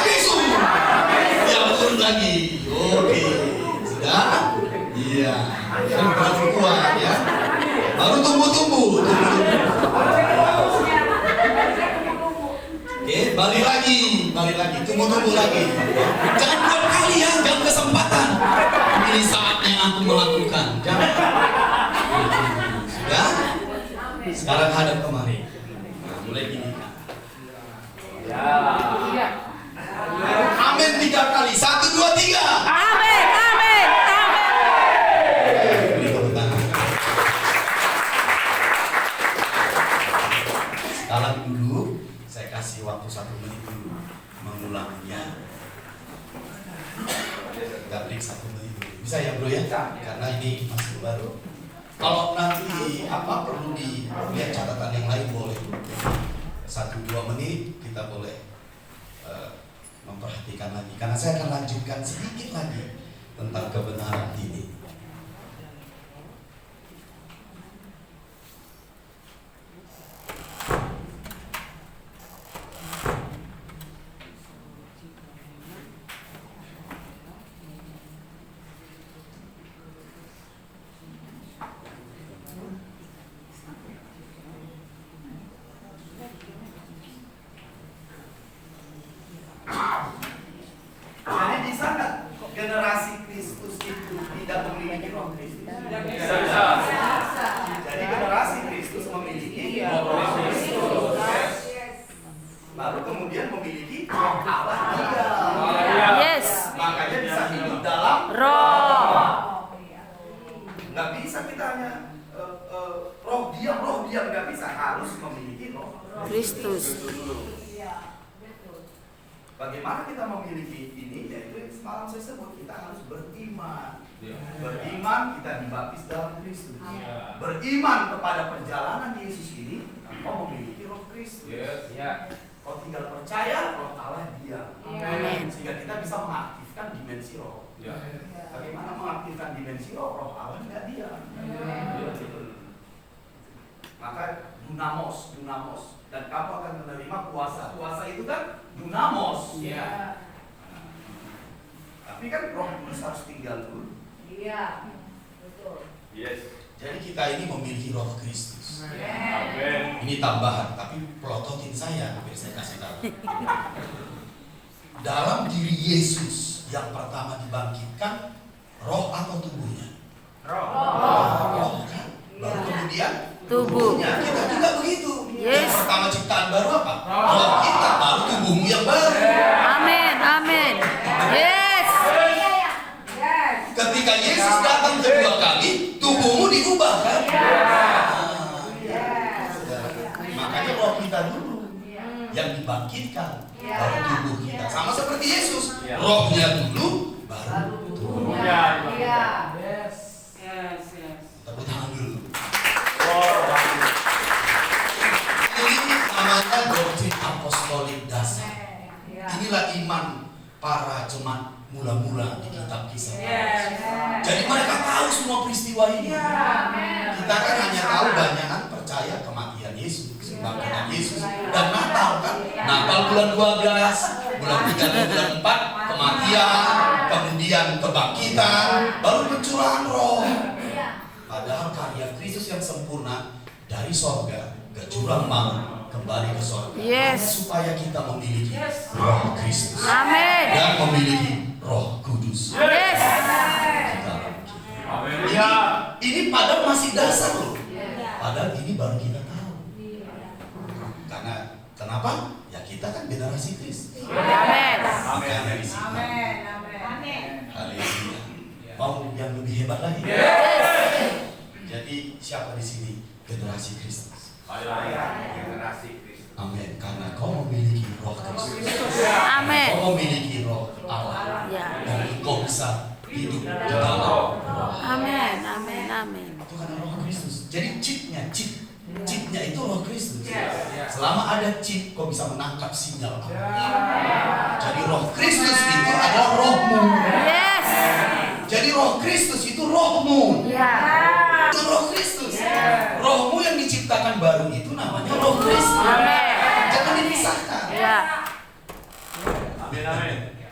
Balik lagi, tunggu lagi. Jangan buat kali ya, jangan kesempatan. Ini saatnya aku melakukan. Jangan. Sudah? Sekarang hadap kemari. Nah, mulai gini. Ya. Amin 3 kali. 1, 2, 3. Amin, amin, amin. Beri tepuk tangan. Sekarang dulu, saya kasih waktu 1 menit dulu mengulangnya. Gak break 1 menit dulu. Bisa ya bro ya? Karena ini masih baru. Kalau nanti perlu dilihat catatan yang lain boleh. 1-2 menit kita boleh memperhatikan lagi. Karena saya akan lanjutkan sedikit lagi tentang kebenaran ini. Jadi bisa nggak generasi Kristus itu tidak memiliki roh Kristus? Bisa. Jadi generasi Kristus memiliki roh Kristus. Baru kemudian memiliki roh Allah juga. Yes. Makanya bisa hidup dalam Roh. Nggak bisa kita hanya roh diam nggak bisa, harus memiliki roh Kristus. Bagaimana kita memiliki ini? Yaitu semalam saya sebut, kita harus beriman. Beriman, kita dibaptis dalam Kristus. Beriman kepada perjalanan Yesus ini, kau memiliki roh Kristus. Kau tinggal percaya, roh Allah diam. Amin. Sehingga kita bisa mengaktifkan dimensi roh. Bagaimana mengaktifkan dimensi roh? Roh Allah nggak diam. Maka dunamos. Dan kamu akan menerima kuasa. Kuasa itu kan dunamos. Tapi kan Roh Kudus harus tinggal dulu. Iya, betul. Jadi kita ini memiliki roh Kristus. Amin. Ini tambahan, tapi pelototin saya, biar saya kasih tahu. Dalam diri Yesus yang pertama dibangkitkan, roh atau tubuhnya? Roh kan? Baru kemudian Tubuh. kita juga begitu. Yes. Yang pertama ciptaan baru apa? Roh kita, baru tubuhmu yang baru. Amin, amin. Yes. Ketika Yesus datang kedua kali, tubuhmu diubah kan? Makanya roh kita dulu yang dibangkitkan, baru tubuh kita. Sama seperti Yesus, rohnya dulu, baru tubuhnya. Tepuk tangan dulu. Ini namanya doktrin apostolik dasar. Inilah iman para jemaat mula-mula di kitab Kisah. Jadi mereka tahu semua peristiwa ini. Kita kan hanya tahu banyakan percaya kematian Yesus, kebangkitan Yesus, dan Natal kan. Natal bulan 12, bulan 3 dan bulan 4 kematian, kemudian kebangkitan, baru pencurahan roh. Padahal karya Kristus yang sempurna dari sorga ke jurang maut kembali ke sorga. Yes. Hanya supaya kita memiliki roh Kristus Amin. dan memiliki roh kudus Yes. di dalam kita. Ini padahal masih dasar loh. Padahal ini baru kita tahu. Karena kenapa? Ya kita kan generasi Kristus. Amin. Makanya di sini. Haleluya. Mau yang lebih hebat lagi? Jadi siapa di sini generasi Kristus? Amin. Karena kau memiliki roh Kristus. Amin. Kau memiliki roh Allah. Ya. Dan kau bisa hidup di dalam roh. Amin, amin, amin. Itu karena roh Kristus. Jadi chipnya itu roh Kristus. Selama ada chip, kau bisa menangkap sinyal Allah. Jadi roh Kristus itu adalah rohmu. Yes. Jadi roh Kristus itu rohmu. Ya. Itu roh Kristus. Rohmu yang diciptakan baru itu namanya roh Kristus. Amin. Jangan dipisahkan. Ya.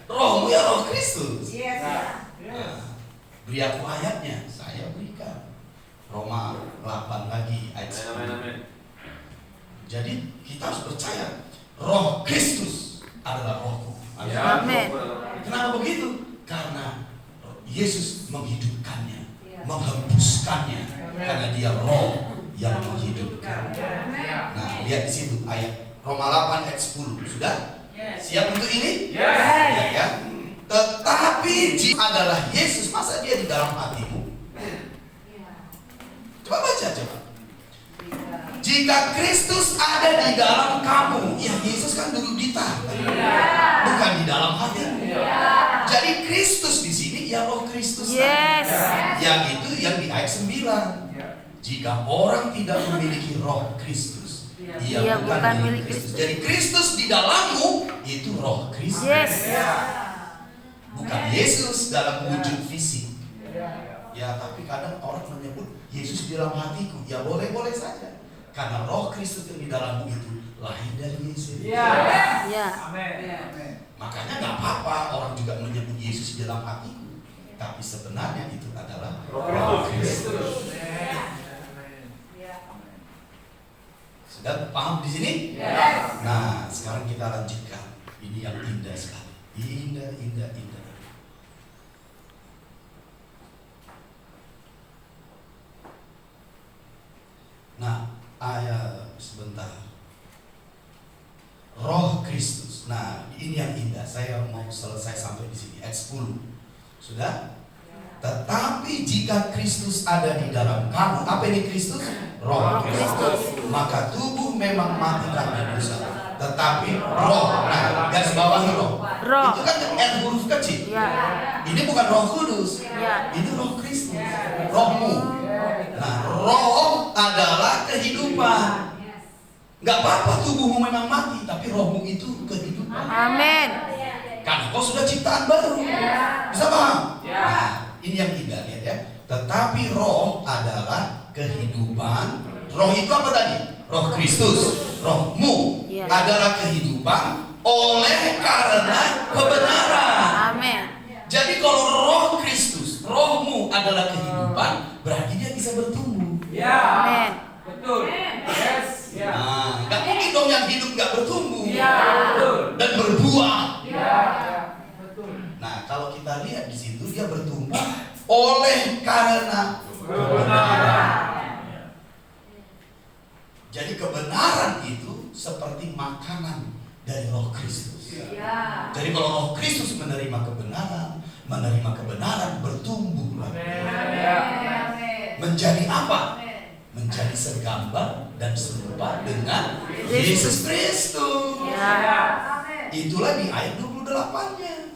Rohmu ya roh Kristus. Nah, beri aku ayatnya, saya berikan. Roma 8 lagi ayat 10. Jadi kita harus percaya roh Kristus adalah rohku. Amin. Kenapa begitu? Karena Yesus menghidupkannya, menghembuskannya, karena dia roh yang menghidupkan. Nah, lihat di situ ayat Roma 8 ayat 10. Sudah? Siap untuk ini? Ya. Tetapi jika adalah Yesus, masa dia di dalam hatimu? Coba baca coba. Jika Kristus ada di dalam kamu, ya Yesus kan duduk di tahta, bukan di dalam hati. Jadi Kristus di sini ya roh Kristus. Yes. Yang itu yang di ayat 9. Jika orang tidak memiliki roh Kristus, ia bukan milik Kristus. Jadi Kristus di dalammu itu roh Kristus. Yes. Bukan Yesus dalam wujud fisik. Ya, tapi kadang orang menyebut Yesus di dalam hatiku. Ya boleh-boleh saja. Karena roh Kristus yang di dalammu itu lahir dari Yesus. Ya. Makanya nggak apa-apa orang juga menyebut Yesus di dalam hatiku. Tapi sebenarnya itu adalah roh Kristus. Sudah paham di sini? Nah, sekarang kita lanjutkan. Ini yang indah sekali. Indah. Nah, ayat sebentar. Roh Kristus. Nah, ini yang indah. Saya mau selesai sampai di sini. Ayat 10. Sudah? Tetapi jika Kristus ada di dalam kamu, apa ini Kristus? Roh Kristus. Maka tubuh memang mati karena dosa. Tetapi roh, nah garis bawahi roh. Itu kan R huruf kecil. Ya. Ini bukan Roh Kudus. Ya. Ini Roh Kristus. Rohmu. Nah, roh adalah kehidupan. Gak apa-apa tubuhmu memang mati, tapi rohmu itu kehidupan. Amin. Karena kau sudah ciptaan baru. Bisa paham? Nah, ini yang indah, lihat ya. Tetapi roh adalah kehidupan. Roh itu apa tadi? Roh Kristus. Rohmu adalah kehidupan oleh karena kebenaran. Amin. Jadi kalau roh Kristus, rohmu adalah kehidupan, berarti dia bisa bertumbuh. Amin. Betul. Yes. Nah, nggak mungkin dong yang hidup nggak bertumbuh Betul. dan berbuah. Betul. Nah, kalau kita lihat di situ dia bertumbuh oleh karena Kebenaran. Jadi kebenaran itu seperti makanan dari roh Kristus. Jadi kalau roh Kristus menerima kebenaran bertumbuh. Menjadi apa? Menjadi segambar dan serupa dengan Yesus Kristus. Itulah di ayat 28-nya.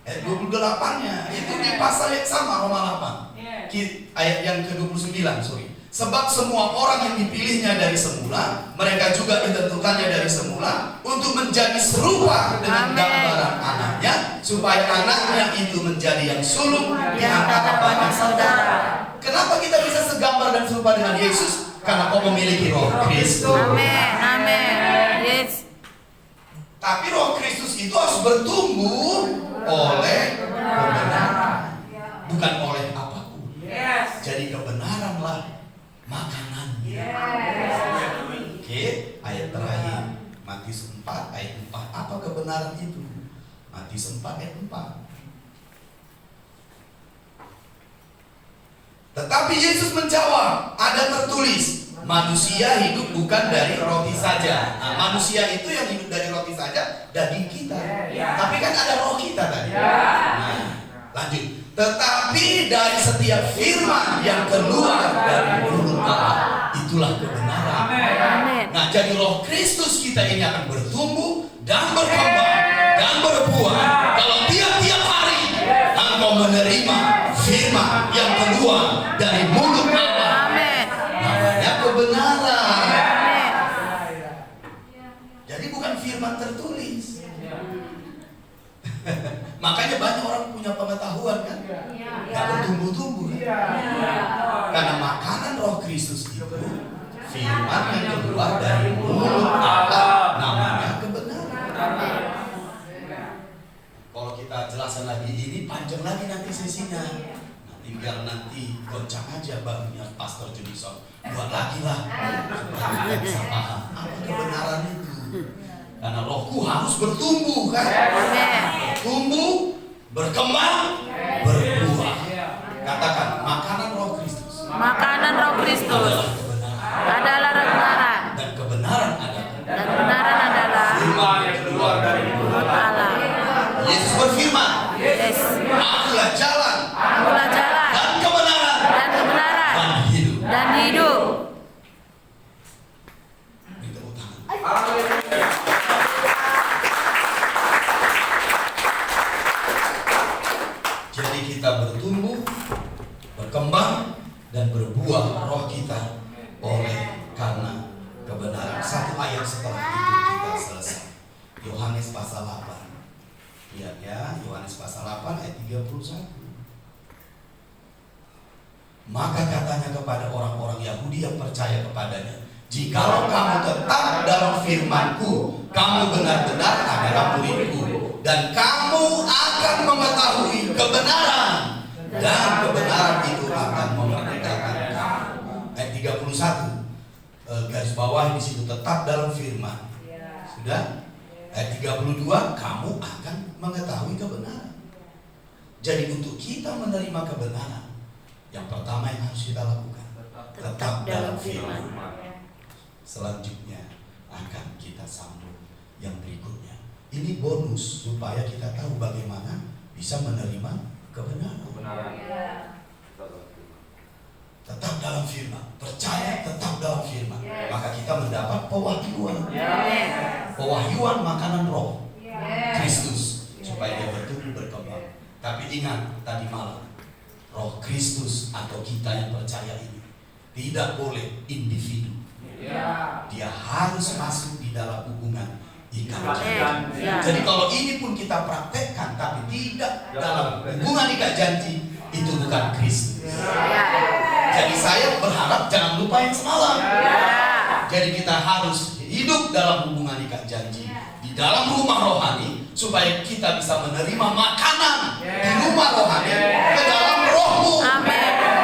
Ayat 28-nya itu di pasal yang sama Roma 8. Ayat yang ke-29, sorry. Sebab semua orang yang dipilihnya dari semula, mereka juga ditentukannya dari semula untuk menjadi serupa dengan gambaran anaknya, supaya anaknya itu menjadi yang sulung di antara banyak saudara. Kenapa kita bisa segambar dan serupa dengan Yesus? Karena kau memiliki roh Kristus. Amin. Yes. Tapi roh Kristus itu harus bertumbuh oleh kebenaran, bukan oleh apapun. Jadi kebenaranlah makanannya. Oke, ayat terakhir Matius 4 ayat 4. Apa kebenaran itu? Matius 4 ayat 4. Tetapi Yesus menjawab, ada tertulis, manusia hidup bukan dari roti saja. Nah, manusia itu yang hidup dari roti saja, daging kita. Tapi kan ada roh kita tadi. Nah, lanjut. Tetapi dari setiap firman yang keluar dari mulut Allah, itulah kebenaran. Amin. Nah, jadi roh Kristus kita ini akan bertumbuh dan berkembang dan berbuah kalau tiap-tiap hari engkau menerima firman yang keluar dari mulut Allah. Amin. Namanya kebenaran. Amin. Jadi bukan firman tertulis. Makanya banyak orang punya pengetahuan kan, nggak bertumbuh-tumbuh kan? Karena makanan roh Kristus itu firman yang keluar dari mulut Allah, namanya kebenaran. Kalau kita jelaskan lagi ini panjang lagi nanti sesinya. Nanti biar nanti goncang aja barunya Pastor Judison buat lagi lah supaya kita bisa paham apa kebenaran itu. Karena rohku harus bertumbuh kan? Amin. Bertumbuh, berkembang, berbuah. Katakan, makanan roh Kristus Makanan Roh Kristus adalah kebenaran. adalah kebenaran, Dan kebenaran adalah dan kebenaran adalah firman yang keluar dari mulut mulut Allah. Yesus berfirman, Yes. akulah jalan Akulah jalan dan kebenaran dan kebenaran dan hidup. dan hidup. Beri tepuk tangan. Jadi kita bertumbuh, berkembang, dan berbuah roh kita oleh karena kebenaran. Satu ayat setelah itu kita selesai. Yohanes pasal 8. Lihat ya, Yohanes pasal 8 ayat 31. Maka katanya kepada orang-orang Yahudi yang percaya kepadanya, jikalau kamu tetap dalam firman-Ku, kamu benar-benar adalah murid-Ku, dan kamu akan mengetahui kebenaran, dan kebenaran itu akan memerdekakan kamu. Ayat 31, garis bawah di situ, tetap dalam firman. Sudah? Ayat 32, kamu akan mengetahui kebenaran. Jadi untuk kita menerima kebenaran, yang pertama yang harus kita lakukan, tetap dalam firman. Selanjutnya akan kita sambung yang berikutnya. Ini bonus supaya kita tahu bagaimana bisa menerima kebenaran. Tetap dalam firman, percaya tetap dalam firman, maka kita mendapat pewahyuan. Pewahyuan makanan roh Kristus supaya dia bertumbuh berkembang. Tapi ingat tadi malam, roh Kristus atau kita yang percaya ini tidak boleh individu. Dia harus masuk di dalam hubungan ikat janji. Jadi kalau ini pun kita praktekkan tapi tidak dalam hubungan ikat janji, itu bukan Kristus. Jadi saya berharap jangan lupa yang semalam. Jadi kita harus hidup dalam hubungan ikat janji di dalam rumah rohani supaya kita bisa menerima makanan di rumah rohani ke dalam rohmu.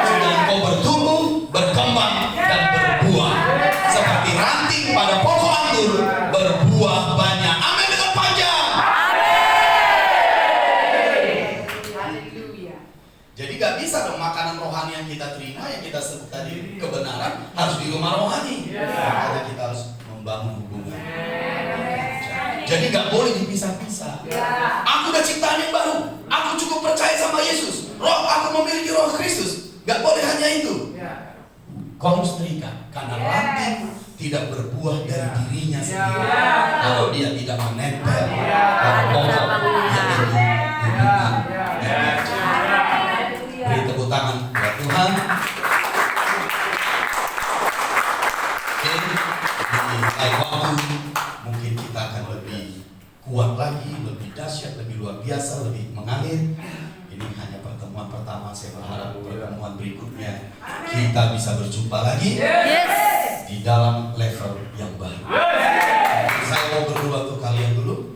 Sehingga engkau bertumbuh, berkembang, dan berbuah seperti ranting pada pokok anggur, berbuah banyak. Amin dengan panjang. Jadi gak bisa dong makanan rohani yang kita terima, yang kita sebut tadi kebenaran, harus di rumah rohani. Makanya kita harus membangun hubungan. Jadi gak boleh dipisah-pisah. Aku udah ciptaan yang baru, aku cukup percaya sama Yesus, roh aku memiliki roh Kristus. Gak boleh hanya itu. Kau harus terikat, karena ranting tidak berbuah dari dirinya sendiri kalau dia tidak menempel pada pokok yang itu hubungan dan beri tepuk tangan buat Tuhan. Oke, di lain waktu mungkin kita akan lebih kuat lagi, lebih dahsyat, lebih luar biasa, lebih mengalir. Ini hanya pertemuan pertama, saya berharap pertemuan berikutnya kita bisa berjumpa lagi di dalam level yang baru. Saya mau berdoa untuk kalian dulu,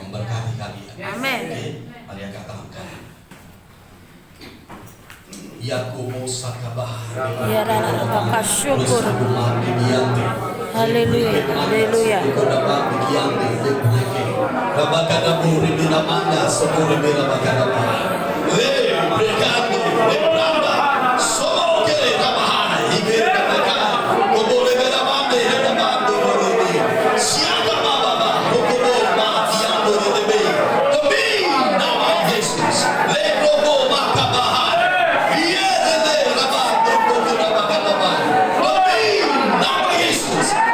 memberkati kalian. Amin. Oke, mari angkat tangan kalian. Yakobo sakabah. Ya Rabbah, syukur. Haleluya, haleluya.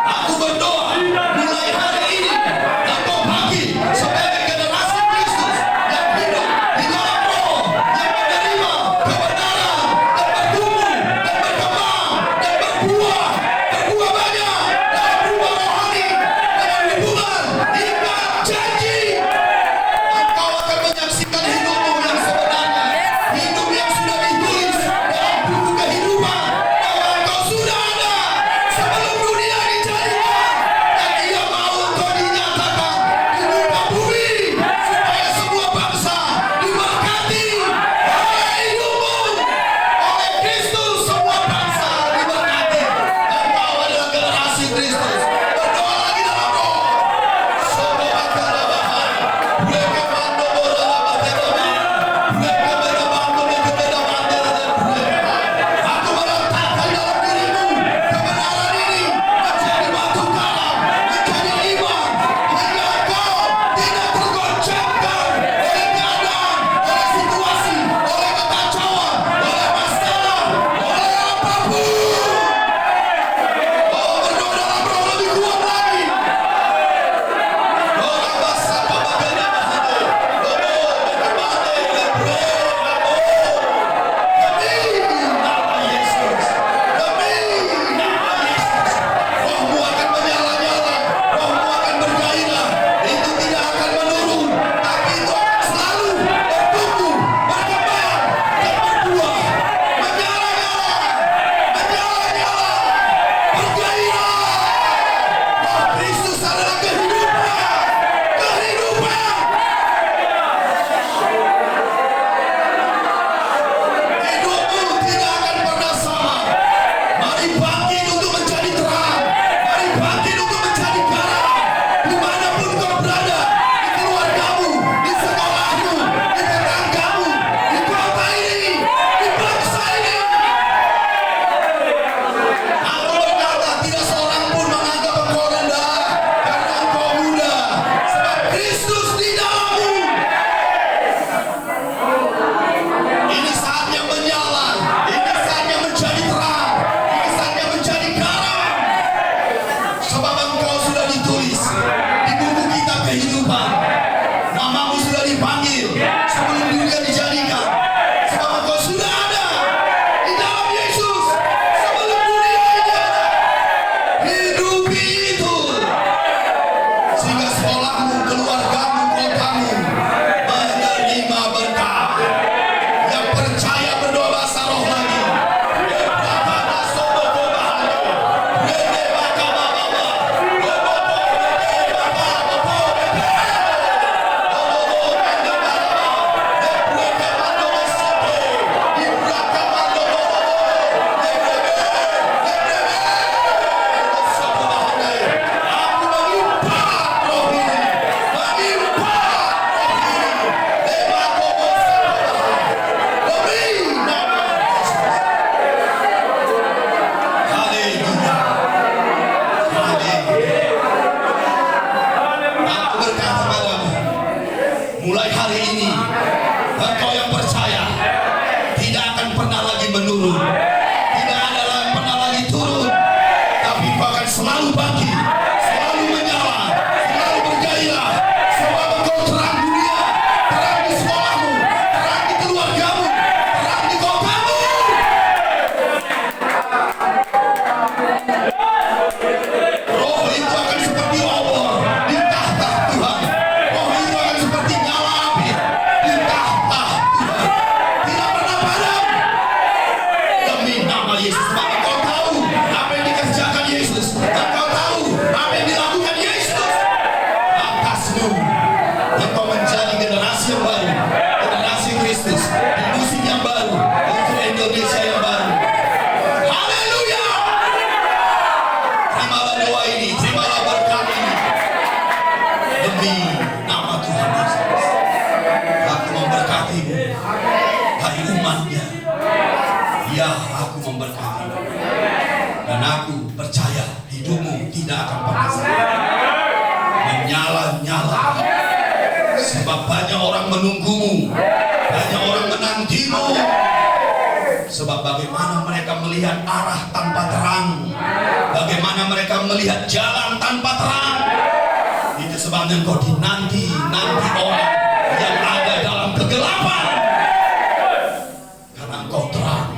Aku berdoa mulai hari ini engkau bagi sebagai generasi Kristus yang hidup di dalam roh, yang menerima kebenaran dan bertumbuh dan berkembang dan berbuah banyak dalam rumah rohani, dalam hubungan ikat janji. Engkau akan menyaksikan hidupmu yang sebenarnya, hidup yang sudah ditulis dalam buku kehidupan bahwa engkau sudah ada sebelum dunia dijadikan, dan Ia mau engkau dinyatakan di muka bumi supaya semua bangsa diberkati oleh hidupmu, oleh Kristus. Semua bangsa diberkati. Engkau adalah generasi Kristus. Berdoa lagi dalam roh. mulai hari ini engkau yang percaya tidak akan pernah lagi menurun, tidak ada pernah lagi turun, tapi engkau akan selalu bangkit, selalu menyala, selalu bergairah, sebab engkau terang dunia, terang di sekolahmu, terang di keluargamu, terang di kotamu. Roh itu akan seperti obor di tahta Tuhan. Roh itu akan seperti nyala api di tahta Tuhan, tidak pernah padam. Demi nama Yesus, maka kau tahu apa yang dikerjakan Yesus, dan kau tahu apa yang dilakukan Yesus atasmu. Engkau menjadi generasi yang baru, generasi Kristus, di musim yang baru, untuk Indonesia yang baru. Haleluya! Terimalah doa ini, terimalah berkat ini. Demi nama Tuhan Yesus, aku memberkatimu, hai umatnya. Ya, aku memberkatimu, dan aku percaya hidupmu tidak akan pernah menyala-nyala, sebab banyak orang menunggumu, banyak orang menantimu. Sebab bagaimana mereka melihat arah tanpa terang, bagaimana mereka melihat jalan tanpa terang, itu sebabnya engkau dinanti orang yang ada dalam kegelapan, karena engkau terang.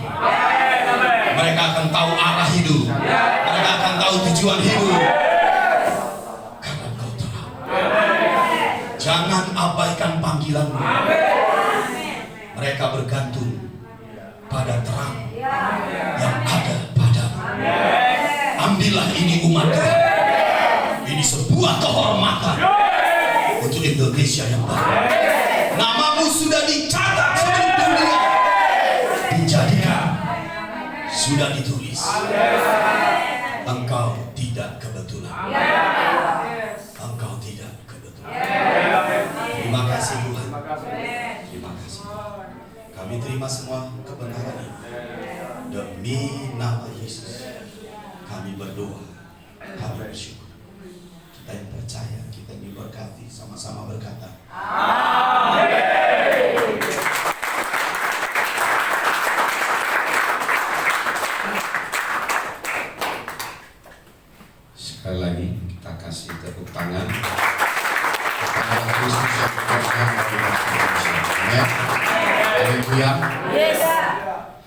Mereka akan tahu arah hidup, mereka akan tahu tujuan hidup, karena engkau terang. Jangan abaikan panggilanmu. Mereka bergantung pada terang yang ada padamu. Ambillah ini umat Tuhan. Ini sebuah kehormatan untuk Indonesia yang baru. Namamu sudah dicatat sebelum dunia dijadikan, sudah ditulis. Engkau tidak kebetulan. Engkau tidak kebetulan. Terima kasih Tuhan. Terima kasih. Kami terima semua kebenaran ini. Demi nama Yesus kami berdoa, kami bersyukur. Kita yang percaya, kita yang diberkati, sama-sama berkata amin. Sekali lagi kita kasih tepuk tangan kepada Kristus yang berkorban bagi manusia. Amin. Haleluya.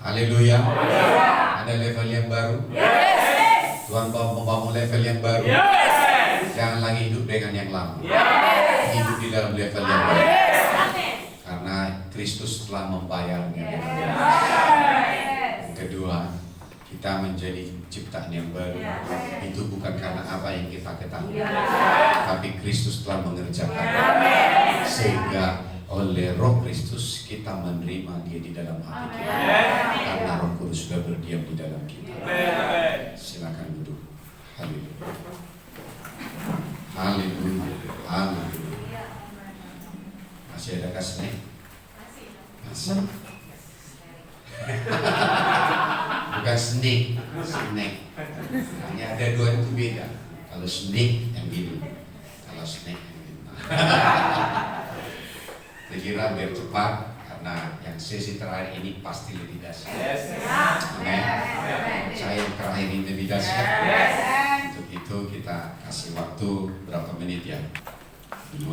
Haleluya. Ada level yang baru. Tuhan membangun level yang baru. Jangan lagi hidup dengan yang lama. Hidup di dalam level yang baru. Karena Kristus telah membayarnya. Yang kedua, kita menjadi ciptaan yang baru. Itu bukan karena apa yang kita ketahui, tapi Kristus telah mengerjakan. Sehingga oleh Roh Kristus kita menerima Dia di dalam hati kita, karena Roh Kudus sudah berdiam di dalam kita. Silakan duduk. Haleluya. Haleluya. Haleluya. Masih ada kasih? Masih. Bukan snake, snake. Hanya ada dua itu beda. Kalau snake yang biru, kalau snake yang biru. Saya kira biar cepat, karena yang sesi terakhir ini pasti lebih dahsyat. Amin. Saya yang terakhir ini lebih dahsyat. Untuk itu kita kasih waktu berapa menit ya? 2